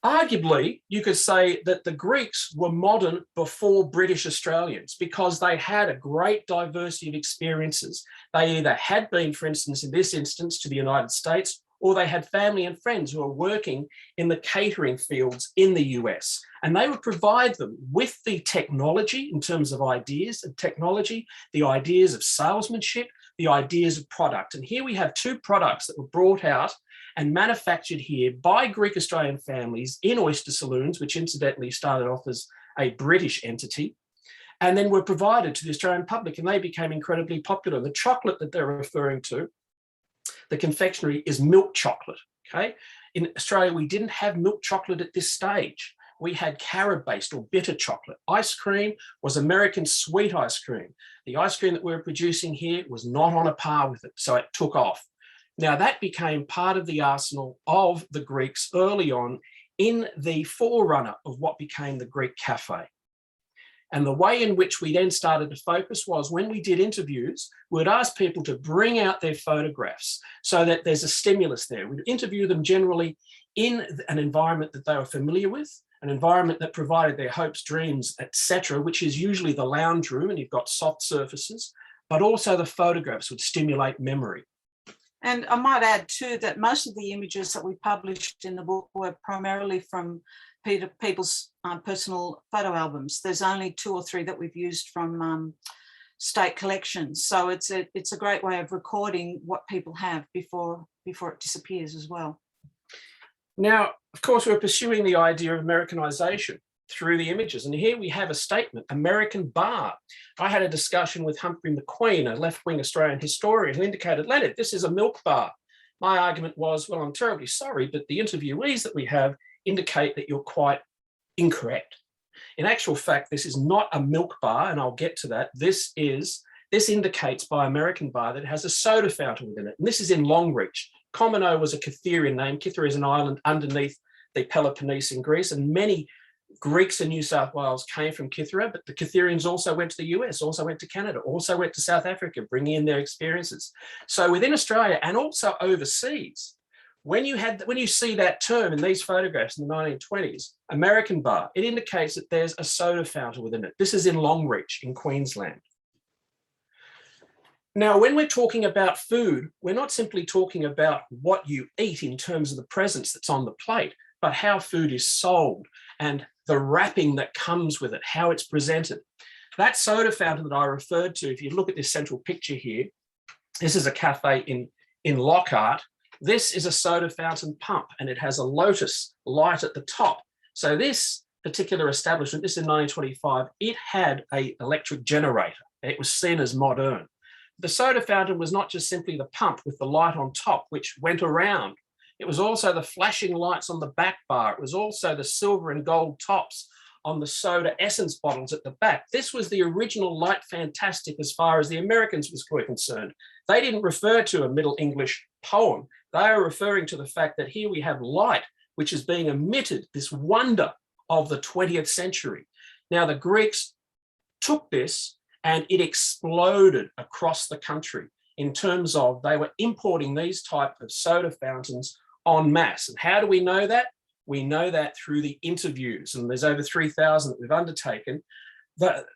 Arguably, you could say that the Greeks were modern before British Australians because they had a great diversity of experiences. They either had been, for instance, in this instance, to the United States, or they had family and friends who were working in the catering fields in the US. And they would provide them with the technology in terms of ideas and technology, the ideas of salesmanship, the ideas of product. And here we have two products that were brought out and manufactured here by Greek Australian families in oyster saloons, which incidentally started off as a British entity, and then were provided to the Australian public, and they became incredibly popular. The chocolate that they're referring to, the confectionery, is milk chocolate, okay? In Australia, we didn't have milk chocolate at this stage. We had carob-based or bitter chocolate. Ice cream was American sweet ice cream. The ice cream that we were producing here was not on a par with it, so it took off. Now, that became part of the arsenal of the Greeks early on in the forerunner of what became the Greek cafe. And the way in which we then started to focus was when we did interviews, we'd ask people to bring out their photographs so that there's a stimulus there. We'd interview them generally in an environment that they were familiar with, an environment that provided their hopes, dreams, etc., which is usually the lounge room, and you've got soft surfaces, but also the photographs would stimulate memory. And I might add too that most of the images that we published in the book were primarily from people's personal photo albums. There's only 2 or 3 that we've used from state collections. So it's a great way of recording what people have before it disappears as well. Now, of course, we're pursuing the idea of Americanization through the images. And here we have a statement, American bar. I had a discussion with Humphrey McQueen, a left-wing Australian historian, who indicated, Leonard, this is a milk bar. My argument was, well, I'm terribly sorry, but the interviewees that we have indicate that you're quite incorrect. In actual fact, this is not a milk bar, and I'll get to that. This indicates by American bar that it has a soda fountain within it. And this is in Longreach. Komino was a Kytherian name. Kythera is an island underneath the Peloponnese in Greece, and many Greeks in New South Wales came from Kythera, but the Kytherians also went to the US, also went to Canada, also went to South Africa, bringing in their experiences. So within Australia and also overseas, when you see that term in these photographs in the 1920s, American bar, it indicates that there's a soda fountain within it. This is in Longreach in Queensland. Now, when we're talking about food, we're not simply talking about what you eat in terms of the presence that's on the plate, but how food is sold and the wrapping that comes with it, how it's presented. That soda fountain that I referred to, if you look at this central picture here, this is a cafe in Lockhart. This is a soda fountain pump, and it has a lotus light at the top. So this particular establishment, this is in 1925, it had an electric generator. It was seen as modern. The soda fountain was not just simply the pump with the light on top, which went around. It was also the flashing lights on the back bar. It was also the silver and gold tops on the soda essence bottles at the back. This was the original light fantastic as far as the Americans were concerned. They didn't refer to a Middle English poem. They are referring to the fact that here we have light, which is being emitted, this wonder of the 20th century. Now, the Greeks took this and it exploded across the country in terms of they were importing these type of soda fountains en masse. And how do we know that? We know that through the interviews, and there's over 3,000 that we've undertaken,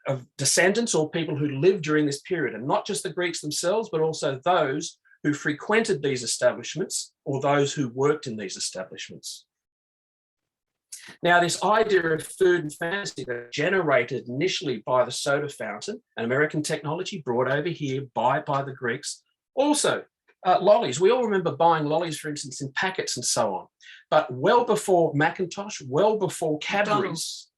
of descendants or people who lived during this period, and not just the Greeks themselves, but also those who frequented these establishments or those who worked in these establishments. Now, this idea of food and fantasy that generated initially by the soda fountain, an American technology brought over here by the Greeks. Also, lollies. We all remember buying lollies, for instance, in packets and so on. But well before Macintosh, well before Cadbury's,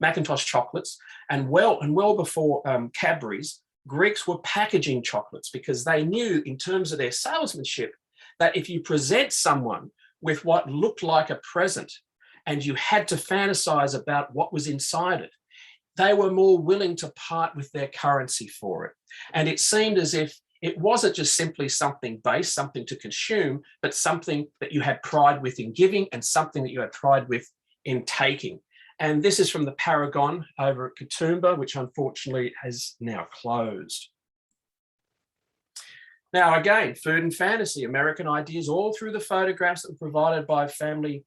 Macintosh chocolates, and well before Cadbury's, Greeks were packaging chocolates because they knew, in terms of their salesmanship, that if you present someone with what looked like a present and you had to fantasize about what was inside it, they were more willing to part with their currency for it. And it seemed as if it wasn't just simply something base, something to consume, but something that you had pride with in giving and something that you had pride with in taking. And this is from the Paragon over at Katoomba, which unfortunately has now closed. Now, again, food and fantasy, American ideas all through the photographs that were provided by family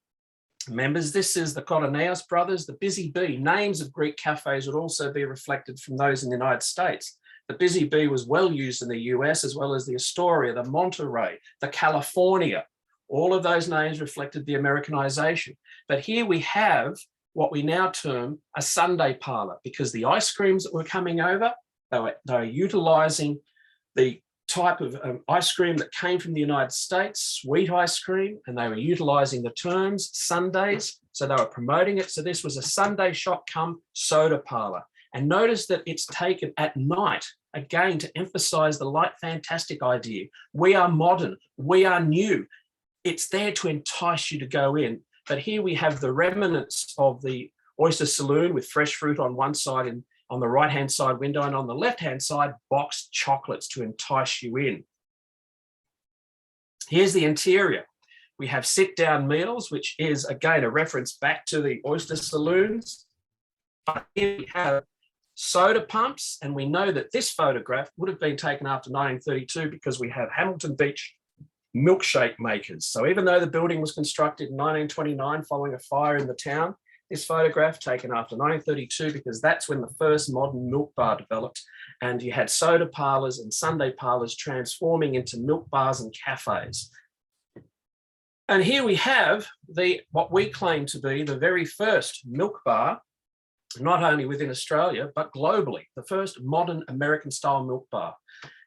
members. This is the Kotoneos brothers, the Busy Bee. Names of Greek cafes would also be reflected from those in the United States. The Busy Bee was well used in the US, as well as the Astoria, the Monterey, the California. All of those names reflected the Americanization. But here we have what we now term a Sunday parlor, because the ice creams that were coming over, they were utilizing the type of ice cream that came from the United States, sweet ice cream, and they were utilizing the terms Sundays, so they were promoting it. So this was a Sunday shop come soda parlor. And notice that it's taken at night, again, to emphasize the light fantastic idea. We are modern, we are new. It's there to entice you to go in. But here we have the remnants of the oyster saloon with fresh fruit on one side and on the right-hand side window, and on the left-hand side, boxed chocolates to entice you in. Here's the interior. We have sit-down meals, which is, again, a reference back to the oyster saloons. But here we have soda pumps, and we know that this photograph would have been taken after 1932 because we have Hamilton Beach milkshake makers. So even though the building was constructed in 1929 following a fire in the town, this photograph taken after 1932 because that's when the first modern milk bar developed, and you had soda parlors and Sunday parlors transforming into milk bars and cafes. And here we have what we claim to be the very first milk bar, not only within Australia, but globally, the first modern American-style milk bar.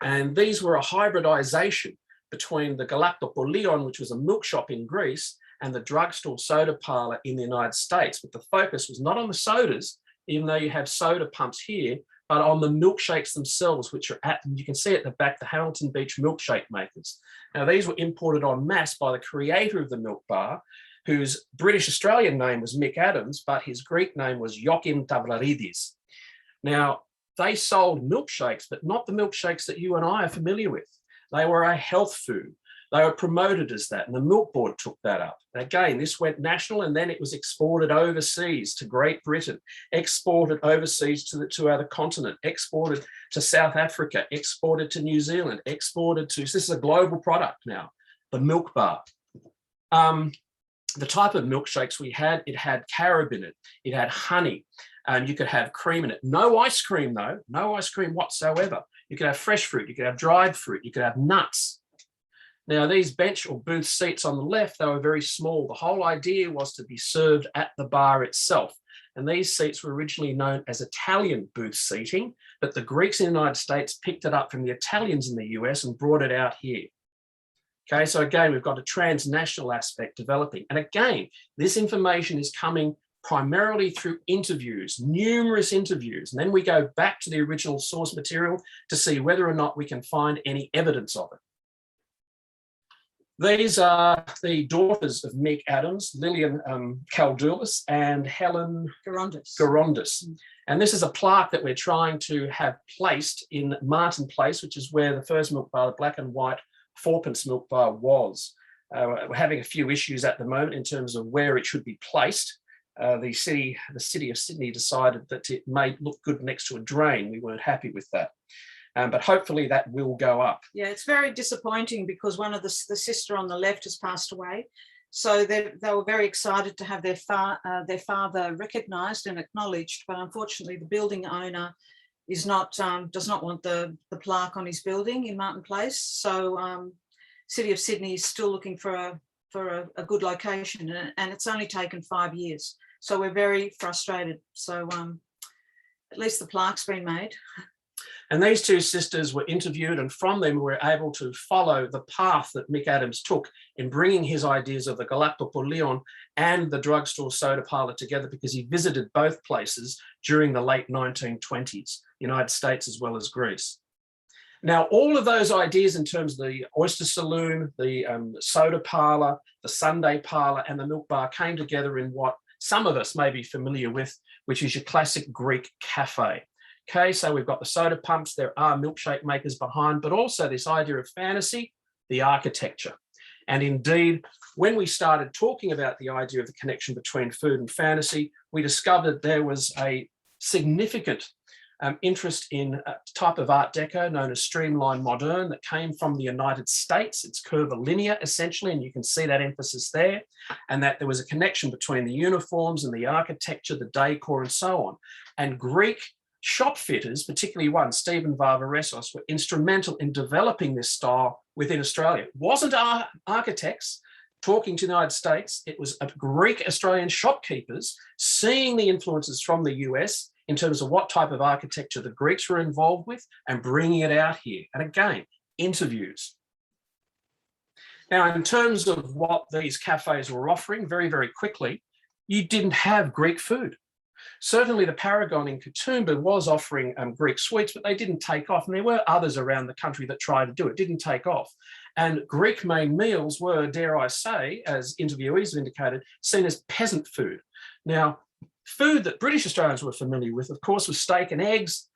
And these were a hybridization between the Galactopolion, which was a milk shop in Greece, and the drugstore soda parlor in the United States. But the focus was not on the sodas, even though you have soda pumps here, but on the milkshakes themselves, which are you can see at the back, the Hamilton Beach milkshake makers. Now, these were imported en masse by the creator of the milk bar, whose British Australian name was Mick Adams, but his Greek name was Joachim Tavlaridis. Now, they sold milkshakes, but not the milkshakes that you and I are familiar with. They were a health food. They were promoted as that, and the Milk Board took that up. And again, this went national, and then it was exported overseas to Great Britain, exported overseas to other continent, exported to South Africa, exported to New Zealand, exported to, so this is a global product now, the milk bar. The type of milkshakes we had, it had carob in it, it had honey, and you could have cream in it. No ice cream though, no ice cream whatsoever. You could have fresh fruit, you could have dried fruit, you could have nuts. Now, these bench or booth seats on the left, they were very small. The whole idea was to be served at the bar itself. And these seats were originally known as Italian booth seating, but the Greeks in the United States picked it up from the Italians in the US and brought it out here. Okay, so again, we've got a transnational aspect developing. And again, this information is coming primarily through interviews, numerous interviews. And then we go back to the original source material to see whether or not we can find any evidence of it. These are the daughters of Mick Adams, Lillian Caldoulis and Helen Garondis. And this is a plaque that we're trying to have placed in Martin Place, which is where the first milk bar, the black and white 4-pence milk bar was. We're having a few issues at the moment in terms of where it should be placed. The city of Sydney decided that it may look good next to a drain. We weren't happy with that. But hopefully that will go up. Yeah, it's very disappointing because one of the sister on the left has passed away. So they were very excited to have their father recognised and acknowledged, but unfortunately the building owner is not does not want the plaque on his building in Martin Place. So City of Sydney is still looking for a good location, and it's only taken 5 years. So we're very frustrated. So at least the plaque's been made. And these two sisters were interviewed, and from them we were able to follow the path that Mick Adams took in bringing his ideas of the Galactopolion and the drugstore soda parlour together, because he visited both places during the late 1920s, United States as well as Greece. Now, all of those ideas in terms of the oyster saloon, the soda parlour, the Sunday parlour and the milk bar came together in what some of us may be familiar with, which is your classic Greek cafe. Okay, so we've got the soda pumps, there are milkshake makers behind, but also this idea of fantasy, the architecture. And indeed, when we started talking about the idea of the connection between food and fantasy, we discovered there was a significant interest in a type of Art Deco known as Streamlined Modern that came from the United States. It's curvilinear essentially, and you can see that emphasis there, and that there was a connection between the uniforms and the architecture, the decor and so on. And Greek shop fitters, particularly one, Stephen Varvaresos, were instrumental in developing this style within Australia. It wasn't our architects talking to the United States, it was Greek Australian shopkeepers seeing the influences from the US in terms of what type of architecture the Greeks were involved with and bringing it out here. And again, interviews. Now, in terms of what these cafes were offering, very, very quickly, you didn't have Greek food. Certainly the Paragon in Katoomba was offering Greek sweets, but they didn't take off. And there were others around the country that tried to do it, didn't take off. And Greek main meals were, dare I say, as interviewees have indicated, seen as peasant food. Now, food that British Australians were familiar with, of course, was steak and eggs,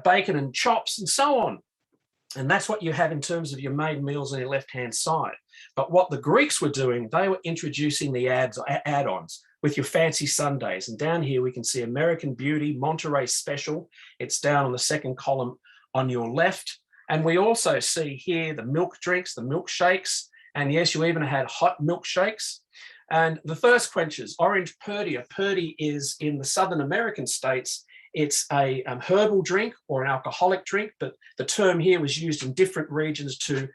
bacon and chops and so on. And that's what you have in terms of your main meals on your left-hand side. But what the Greeks were doing, they were introducing the add-ons with your fancy sundaes. And down here we can see American Beauty, Monterey Special. It's down on the second column on your left. And we also see here the milk drinks, the milkshakes. And yes, you even had hot milkshakes. And the thirst quenchers, orange Purdy. A Purdy is in the Southern American states. It's a herbal drink or an alcoholic drink, but the term here was used in different regions to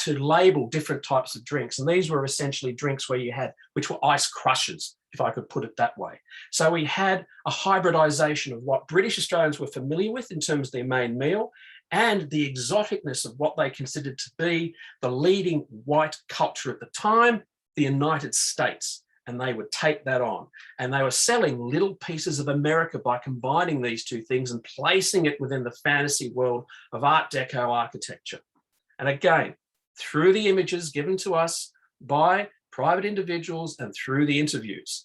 label different types of drinks. And these were essentially drinks where you had, which were ice crushers, if I could put it that way. So we had a hybridization of what British Australians were familiar with in terms of their main meal and the exoticness of what they considered to be the leading white culture at the time, the United States. And they would take that on. And they were selling little pieces of America by combining these two things and placing it within the fantasy world of Art Deco architecture. And again, through the images given to us by private individuals and through the interviews.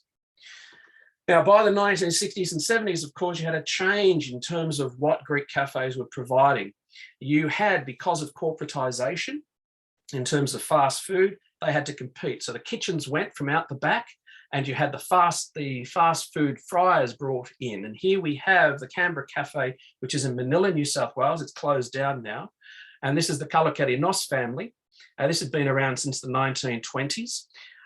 Now, by the 1960s and 70s, of course, you had a change in terms of what Greek cafes were providing. You had, because of corporatization, in terms of fast food, they had to compete. So the kitchens went from out the back and you had the fast food fryers brought in. And here we have the Canberra Cafe, which is in Manila, New South Wales. It's closed down now. And this is the Kalakarinos family. This has been around since the 1920s.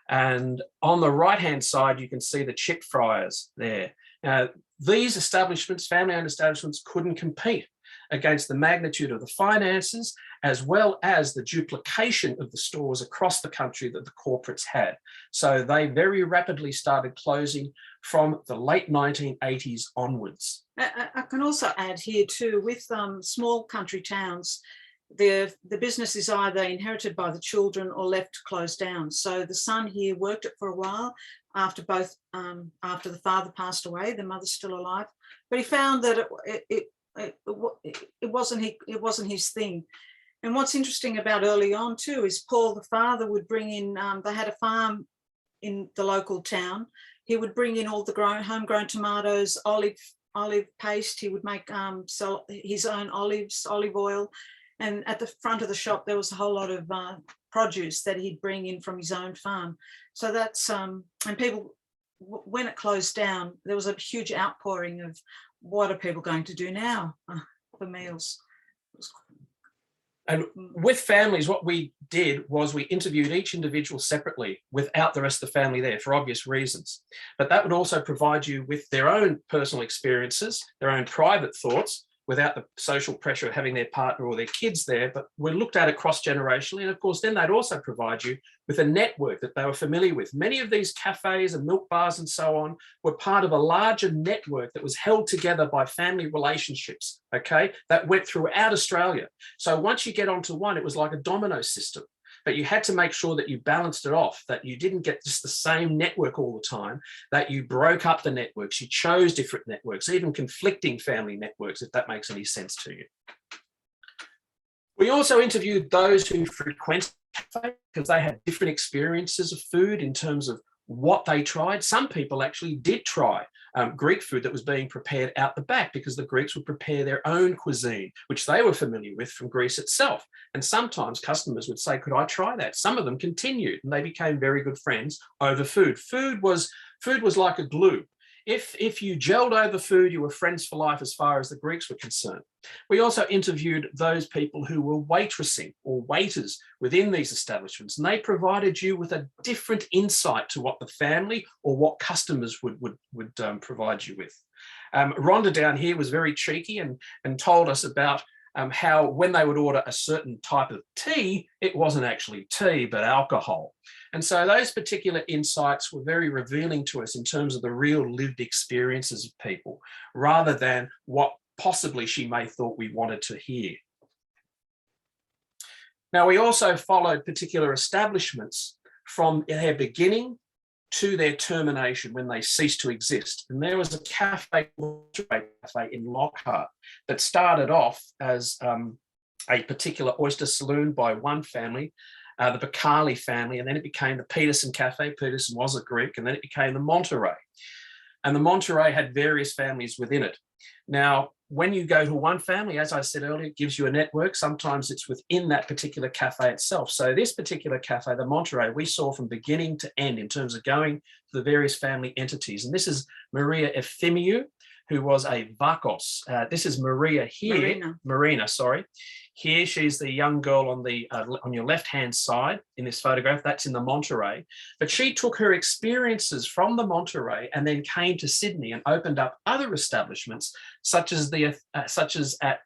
And on the right-hand side, you can see the chip fryers there. Now, these establishments, family-owned establishments, couldn't compete against the magnitude of the finances, as well as the duplication of the stores across the country that the corporates had. So they very rapidly started closing from the late 1980s onwards. I can also add here too, with small country towns, the business is either inherited by the children or left closed down. So the son here worked it for a while after after the father passed away, the mother's still alive, but he found that it wasn't his thing. And what's interesting about early on too is Paul, the father, would bring in, they had a farm in the local town. He would bring in all the homegrown tomatoes, olive paste. He would make sell his own olives, olive oil. And at the front of the shop, there was a whole lot of produce that he'd bring in from his own farm. So that's, and people, when it closed down, there was a huge outpouring of what are people going to do now for meals? And with families, what we did was we interviewed each individual separately without the rest of the family there for obvious reasons. But that would also provide you with their own personal experiences, their own private thoughts, without the social pressure of having their partner or their kids there. But we looked at it cross-generationally. And of course, then they'd also provide you with a network that they were familiar with. Many of these cafes and milk bars and so on were part of a larger network that was held together by family relationships, okay, that went throughout Australia. So once you get onto one, it was like a domino system. But you had to make sure that you balanced it off, that you didn't get just the same network all the time, that you broke up the networks, you chose different networks, even conflicting family networks, if that makes any sense to you. We also interviewed those who frequented cafes because they had different experiences of food in terms of what they tried. Some people actually did try Greek food that was being prepared out the back because the Greeks would prepare their own cuisine, which they were familiar with from Greece itself. And sometimes customers would say, could I try that? Some of them continued and they became very good friends over food. Food was like a glue. If you gelled over food, you were friends for life as far as the Greeks were concerned. We also interviewed those people who were waitressing or waiters within these establishments, and they provided you with a different insight to what the family or what customers would provide you with. Rhonda down here was very cheeky and told us about how when they would order a certain type of tea, it wasn't actually tea, but alcohol. And so those particular insights were very revealing to us in terms of the real lived experiences of people, rather than what possibly she may thought we wanted to hear. Now, we also followed particular establishments from their beginning to their termination when they ceased to exist. And there was a cafe in Lockhart that started off as a particular oyster saloon by one family, the Bacali family, and then it became the Peterson Cafe. Peterson was a Greek, and then it became the Monterey. And the Monterey had various families within it. Now, when you go to one family, as I said earlier, it gives you a network. Sometimes it's within that particular cafe itself. So this particular cafe, the Monterey, we saw from beginning to end in terms of going to the various family entities. And this is Maria Efimiou, who was a Vakos. This is Maria here, Marina, sorry. Here, she's the young girl on your left-hand side in this photograph. That's in the Monterey. But she took her experiences from the Monterey and then came to Sydney and opened up other establishments, such as at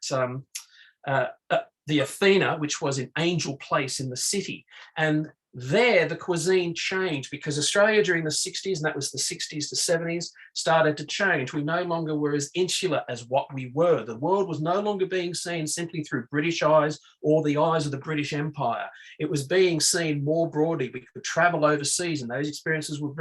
the Athena, which was in Angel Place in the city. And there, the cuisine changed because Australia during the 60s, and that was the 60s to 70s, started to change. We no longer were as insular as what we were. The world was no longer being seen simply through British eyes or the eyes of the British Empire. It was being seen more broadly. We could travel overseas, and those experiences were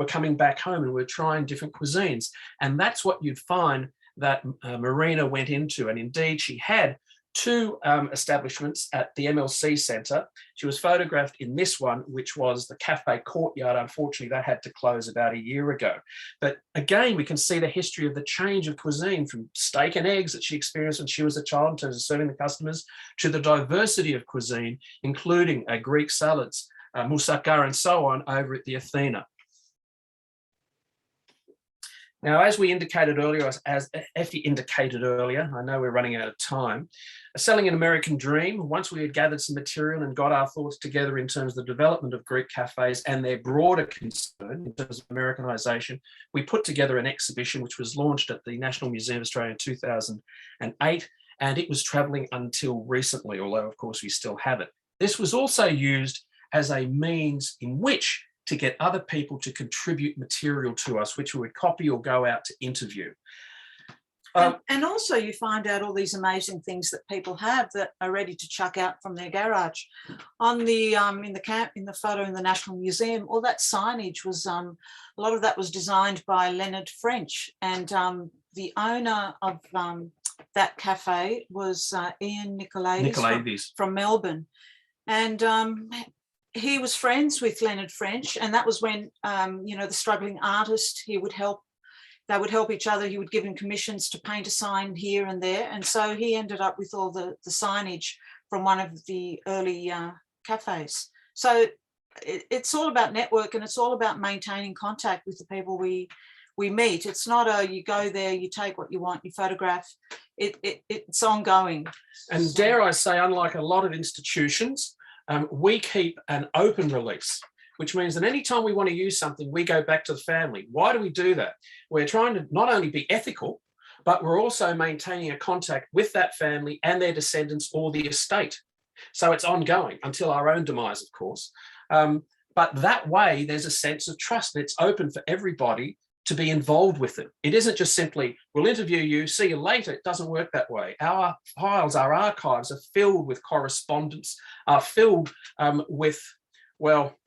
coming back home, and we're trying different cuisines. And that's what you'd find that Marina went into. And indeed, she had two establishments at the MLC Centre. She was photographed in this one, which was the Cafe Courtyard. Unfortunately, that had to close about a year ago. But again, we can see the history of the change of cuisine from steak and eggs that she experienced when she was a child in terms of serving the customers, to the diversity of cuisine, including Greek salads, moussaka and so on over at the Athena. Now, as we indicated earlier, as Effie indicated earlier, I know we're running out of time, selling an American dream, once we had gathered some material and got our thoughts together in terms of the development of Greek cafes and their broader concern in terms of Americanization, we put together an exhibition which was launched at the National Museum of Australia in 2008, and it was travelling until recently, although of course we still have it. This was also used as a means in which to get other people to contribute material to us, which we would copy or go out to interview. And also you find out all these amazing things that people have that are ready to chuck out from their garage. On the in the photo in the National Museum, all that signage was a lot of that was designed by Leonard French, and the owner of that cafe was Ian Nicolaides from Melbourne, and he was friends with Leonard French, and that was when the struggling artist, they would help each other. He would give him commissions to paint a sign here and there, and so he ended up with all the signage from one of the early cafes. So it's all about network, and it's all about maintaining contact with the people we we meet. It's not a, you go there, you take what you want, you photograph. It's ongoing. And dare I say, unlike a lot of institutions, we keep an open release, which means that anytime we want to use something, we go back to the family. Why do we do that? We're trying to not only be ethical, but we're also maintaining a contact with that family and their descendants or the estate. So it's ongoing until our own demise, of course. But that way, there's a sense of trust. It's open for everybody to be involved with it. It isn't just simply, we'll interview you, see you later. It doesn't work that way. Our files, our archives are filled with correspondence, are filled with, well,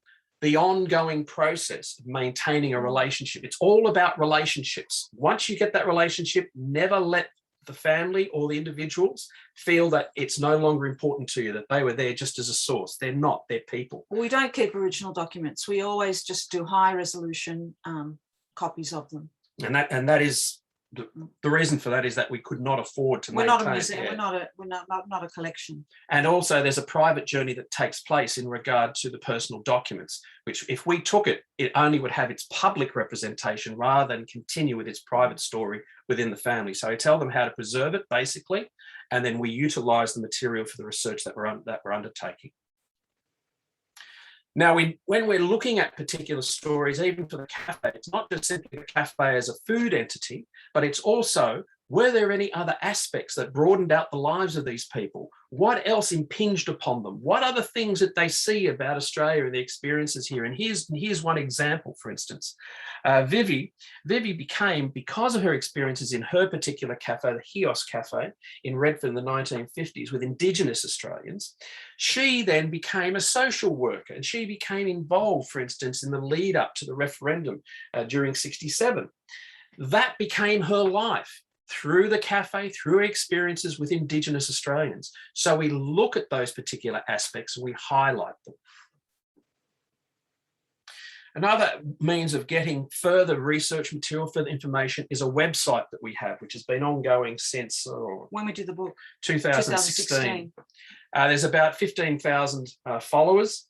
the ongoing process of maintaining a relationship. It's all about relationships. Once you get that relationship, never let the family or the individuals feel that it's no longer important to you, that they were there just as a source. They're not, they're people. We don't keep original documents. We always just do high resolution copies of them. And that is the reason for that is that we could not afford to We're maintain. not a museum. Yeah. We're not a collection. And also there's a private journey that takes place in regard to the personal documents, which if we took it, it only would have its public representation rather than continue with its private story within the family. So I tell them how to preserve it basically, and then we utilize the material for the research that we're undertaking. Now, when we're looking at particular stories, even for the cafe, it's not just simply the cafe as a food entity, but it's also, were there any other aspects that broadened out the lives of these people? What else impinged upon them? What other things did they see about Australia and the experiences here? And here's one example, for instance. Vivi became, because of her experiences in her particular cafe, the Hios Cafe in Redfern in the 1950s with Indigenous Australians, she then became a social worker and she became involved, for instance, in the lead up to the referendum during '67. That became her life through the cafe, through experiences with Indigenous Australians. So we look at those particular aspects and we highlight them. Another means of getting further research material, further information, is a website that we have, which has been ongoing since when we did the book, 2016. There's about 15,000 followers.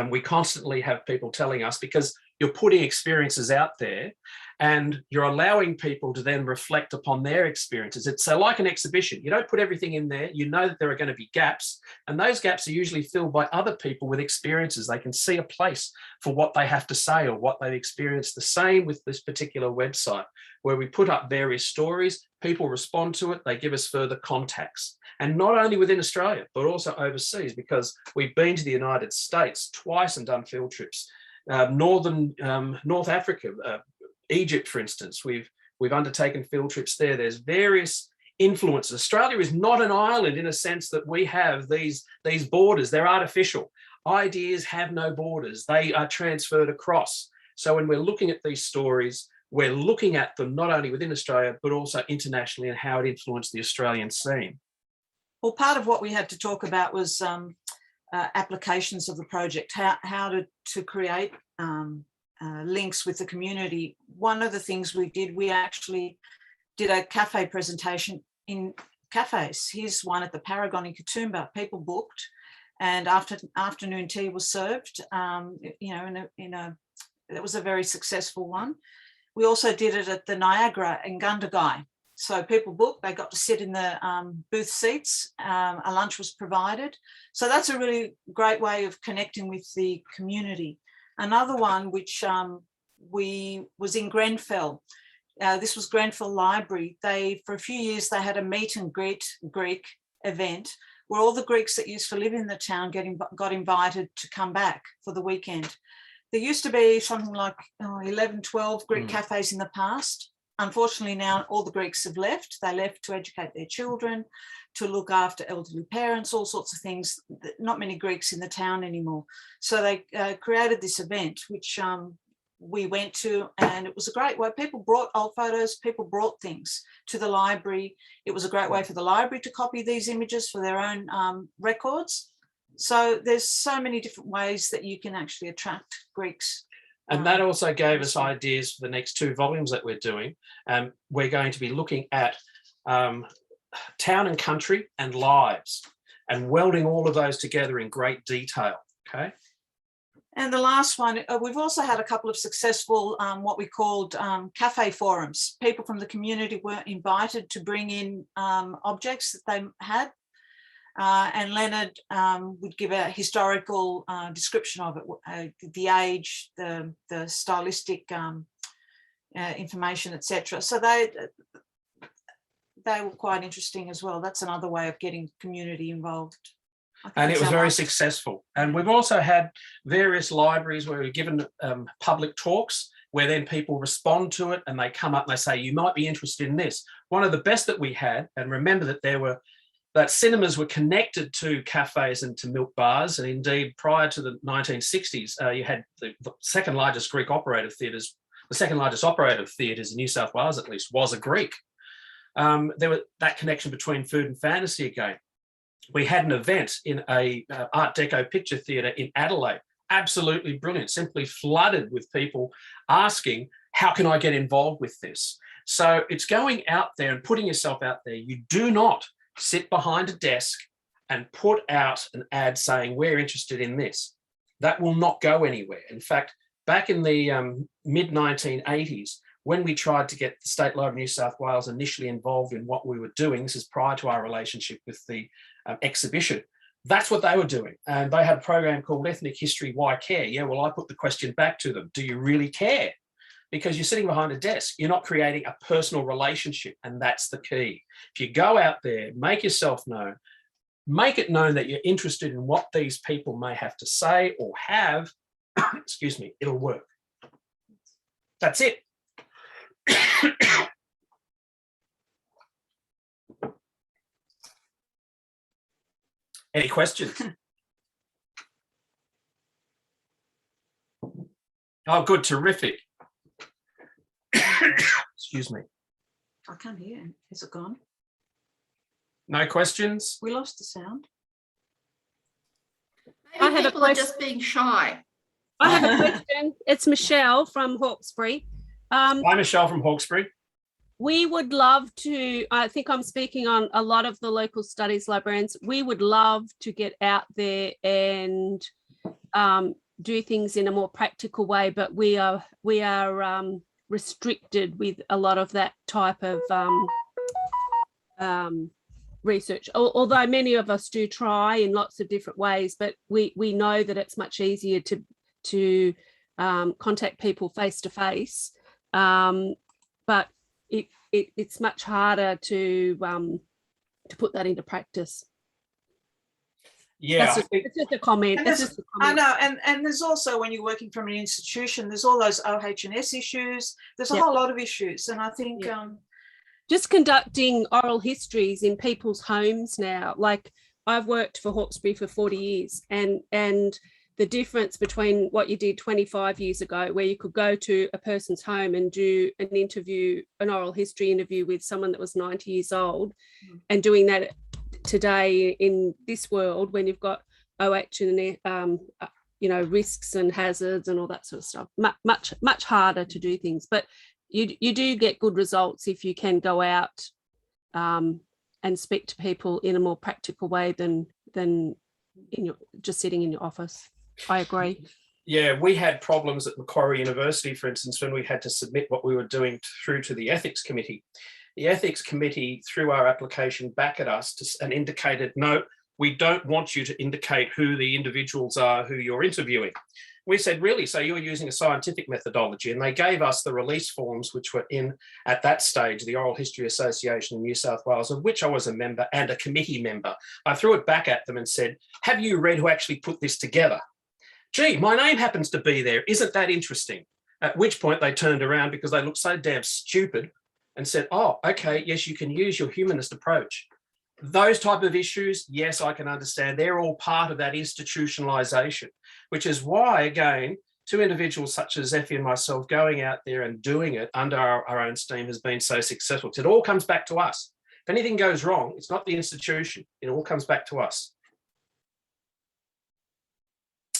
We constantly have people telling us, because you're putting experiences out there and you're allowing people to then reflect upon their experiences. It's like an exhibition. You don't put everything in there. You know that there are going to be gaps, and those gaps are usually filled by other people with experiences. They can see a place for what they have to say or what they've experienced. The same with this particular website, where we put up various stories, people respond to it, they give us further contacts. And not only within Australia, but also overseas, because we've been to the United States twice and done field trips. North Africa, Egypt, for instance, we've undertaken field trips there. There's various influences. Australia is not an island in a sense that we have these borders. They're artificial. Ideas have no borders. They are transferred across. So when we're looking at these stories, we're looking at them not only within Australia, but also internationally, and how it influenced the Australian scene. Well, part of what we had to talk about was applications of the project, how to create links with the community. One of the things we actually did a cafe presentation in cafes. Here's one at the Paragon in Katoomba. People booked, and afternoon tea was served. It was a very successful one. We also did it at the Niagara in Gundagai. So people booked, they got to sit in the booth seats, a lunch was provided. So that's a really great way of connecting with the community. Another one which was in Grenfell. This was Grenfell Library. For a few years, they had a meet and greet Greek event where all the Greeks that used to live in the town got invited to come back for the weekend. There used to be something like 11, 12 Greek cafes in the past. Unfortunately, now all the Greeks have left. They left to educate their children, to look after elderly parents, all sorts of things. Not many Greeks in the town anymore. So they created this event, which we went to, and it was a great way. People brought old photos, people brought things to the library. It was a great way for the library to copy these images for their own records. So there's so many different ways that you can actually attract Greeks. And that also gave us ideas for the next 2 volumes that we're doing. We're going to be looking at town and country and lives, and welding all of those together in great detail, okay? And the last one, we've also had a couple of successful, what we called cafe forums. People from the community were invited to bring in objects that they had. And Leonard would give a historical description of it, the age, the stylistic information, etc. So they were quite interesting as well. That's another way of getting community involved. And it was very successful. And we've also had various libraries where we've given public talks where then people respond to it and they come up and they say, you might be interested in this. One of the best that we had, and remember that cinemas were connected to cafes and to milk bars. And indeed, prior to the 1960s, you had the second largest Greek operated theatres. The second largest operated theatres in New South Wales, at least, was a Greek. There was that connection between food and fantasy again. We had an event in a Art Deco picture theatre in Adelaide, absolutely brilliant, simply flooded with people asking, how can I get involved with this? So it's going out there and putting yourself out there. You do not sit behind a desk and put out an ad saying, we're interested in this. That will not go anywhere. In fact, back in the mid-1980s, when we tried to get the State Library of New South Wales initially involved in what we were doing, this is prior to our relationship with the exhibition, that's what they were doing. And they had a program called Ethnic History, Why Care? Yeah, well, I put the question back to them, do you really care? Because you're sitting behind a desk, you're not creating a personal relationship, and that's the key. If you go out there, make yourself known, make it known that you're interested in what these people may have to say or have, excuse me, it'll work. That's it. Any questions? Oh, good, terrific. Excuse me. I can't hear. Is it gone? No questions? We lost the sound. Maybe people are just being shy. I have a question. It's Michelle from Hawkesbury. Hi, Michelle from Hawkesbury. We would love to, I think I'm speaking on a lot of the local studies librarians, we would love to get out there and do things in a more practical way, but we are restricted with a lot of that type of research, although many of us do try in lots of different ways, but we know that it's much easier to contact people face to face, but it's much harder to put that into practice. Yeah, it's just a comment. I know, and there's also, when you're working from an institution, there's all those OH&S issues. There's a whole lot of issues, and I think just conducting oral histories in people's homes now. Like, I've worked for Hawkesbury for 40 years, and the difference between what you did 25 years ago, where you could go to a person's home and do an interview, an oral history interview with someone that was 90 years old, and doing that today in this world when you've got OH and risks and hazards and all that sort of stuff, much harder to do things. But you do get good results if you can go out and speak to people in a more practical way than just sitting in your office. I agree. Yeah, we had problems at Macquarie University, for instance, when we had to submit what we were doing through to the ethics committee. The ethics committee threw our application back at us and indicated, no, we don't want you to indicate who the individuals are who you're interviewing. We said, really? So you're using a scientific methodology? And they gave us the release forms, which were in, at that stage, the Oral History Association in New South Wales, of which I was a member and a committee member. I threw it back at them and said, have you read who actually put this together? Gee, my name happens to be there. Isn't that interesting? At which point they turned around because they looked so damn stupid and said, oh, okay, yes, you can use your humanist approach. Those type of issues, yes, I can understand. They're all part of that institutionalization, which is why, again, two individuals such as Effie and myself going out there and doing it under our own steam has been so successful. It all comes back to us. If anything goes wrong, it's not the institution. It all comes back to us.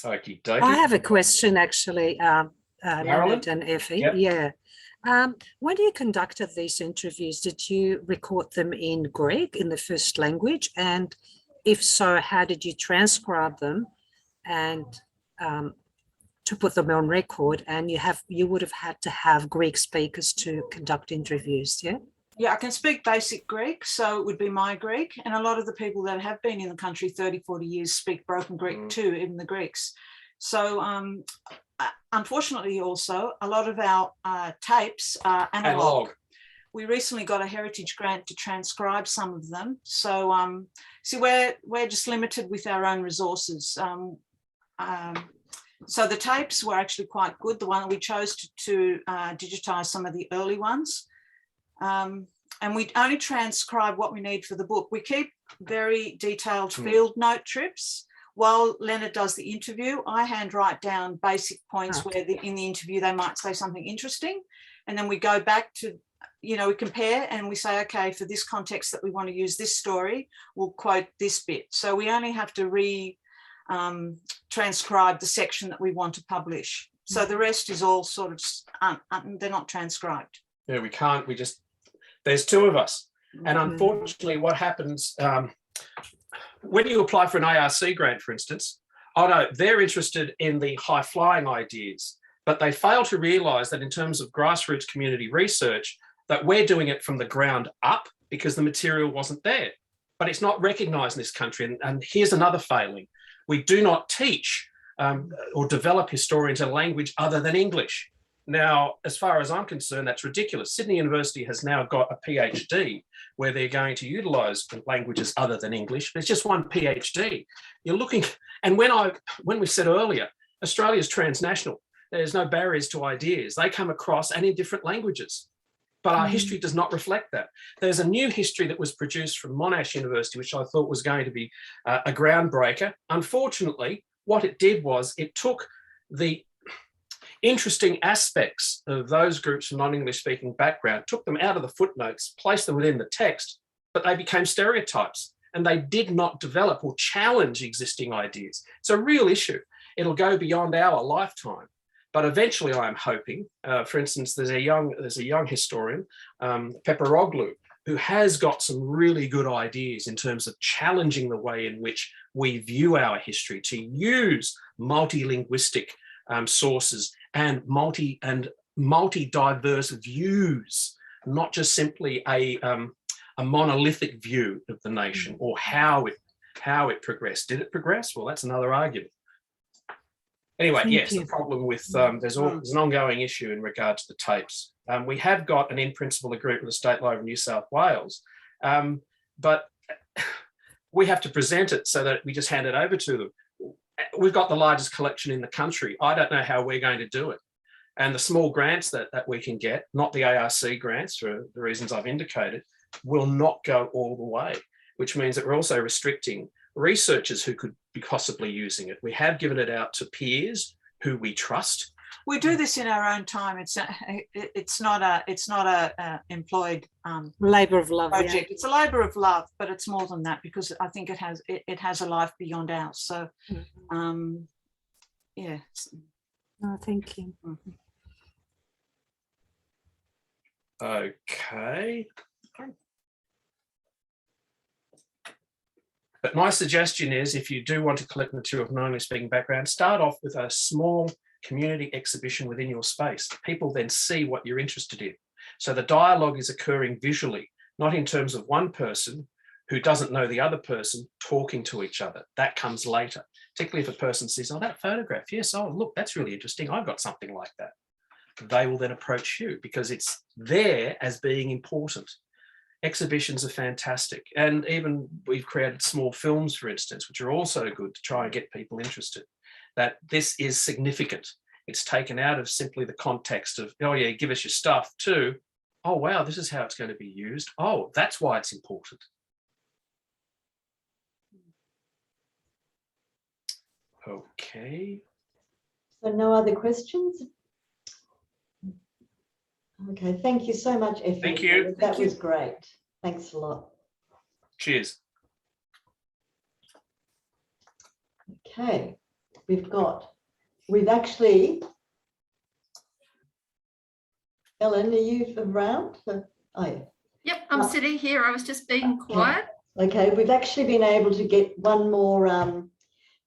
Okie dokie. I have a question, actually, Leonard and Effie. Yep. Yeah. When you conducted these interviews, did you record them in Greek, in the first language? And if so, how did you transcribe them? And to put them on record, and you would have had to have Greek speakers to conduct interviews, yeah? Yeah, I can speak basic Greek, so it would be my Greek. And a lot of the people that have been in the country 30, 40 years speak broken Greek too, even the Greeks. So unfortunately also, a lot of our tapes are analog. We recently got a heritage grant to transcribe some of them. So see, we're just limited with our own resources. So the tapes were actually quite good. The one we chose to digitize some of the early ones. And we only transcribe what we need for the book. We keep very detailed field note trips. While Leonard does the interview, I handwrite down basic points where in the interview they might say something interesting. And then we go back to, we compare and we say, okay, for this context that we want to use this story, we'll quote this bit. So we only have to transcribe the section that we want to publish. So the rest is all sort of, they're not transcribed. Yeah, we can't, there's two of us. And unfortunately what happens, when you apply for an ARC grant, for instance, they're interested in the high flying ideas, but they fail to realise that in terms of grassroots community research, that we're doing it from the ground up because the material wasn't there. But it's not recognised in this country. And here's another failing. We do not teach or develop historians in a language other than English. Now, as far as I'm concerned, that's ridiculous. Sydney University has now got a PhD where they're going to utilise languages other than English. There's just one PhD. You're looking, and when we said earlier, Australia's transnational. There's no barriers to ideas. They come across and in different languages. But our history does not reflect that. There's a new history that was produced from Monash University, which I thought was going to be a groundbreaker. Unfortunately, what it did was it took the interesting aspects of those groups from non-English speaking background, took them out of the footnotes, placed them within the text, but they became stereotypes and they did not develop or challenge existing ideas. It's a real issue. It'll go beyond our lifetime. But eventually, I'm hoping, for instance, there's a young historian, Peperoglu, who has got some really good ideas in terms of challenging the way in which we view our history, to use multilinguistic sources and multi-diverse views, not just simply a monolithic view of the nation or how it progressed. Did it progress? Well, that's another argument. Anyway, yes, the problem with there's an ongoing issue in regard to the tapes. We have got an in-principle agreement with the State Library of New South Wales, but we have to present it so that we just hand it over to them. We've got the largest collection in the country. I don't know how we're going to do it. And the small grants that we can get, not the ARC grants for the reasons I've indicated, will not go all the way, which means that we're also restricting researchers who could be possibly using it. We have given it out to peers who we trust. We do this in our own time. It's not a employed labour of love project. Yeah. It's a labour of love, but it's more than that because I think it has a life beyond ours. So, yeah. Oh, thank you. Okay. But my suggestion is, if you do want to collect material from non-English speaking background, start off with a small community exhibition within your space. People then see what you're interested in. So the dialogue is occurring visually, not in terms of one person who doesn't know the other person talking to each other. That comes later, particularly if a person says, oh, that photograph, yes, oh, look, that's really interesting. I've got something like that. They will then approach you because it's there as being important. Exhibitions are fantastic. And even we've created small films, for instance, which are also good to try and get people interested, that this is significant. It's taken out of simply the context of, oh yeah, give us your stuff, to, oh wow, this is how it's going to be used. Oh, that's why it's important. Okay. So no other questions? Okay, thank you so much, Effie. Thank you. That was great. Thanks a lot. Cheers. Okay, we've actually, Ellen, are you around? Oh, yeah. Yep, I'm sitting here. I was just being quiet. Okay, we've actually been able to get one more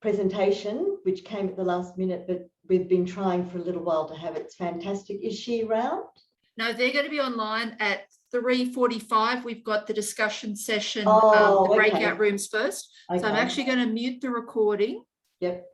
presentation, which came at the last minute, but we've been trying for a little while to have it. It's fantastic. Is she around? No, they're going to be online at 3:45. We've got the discussion session, Oh, the okay. breakout rooms first. So I'm Okay. actually going to mute the recording. Yep.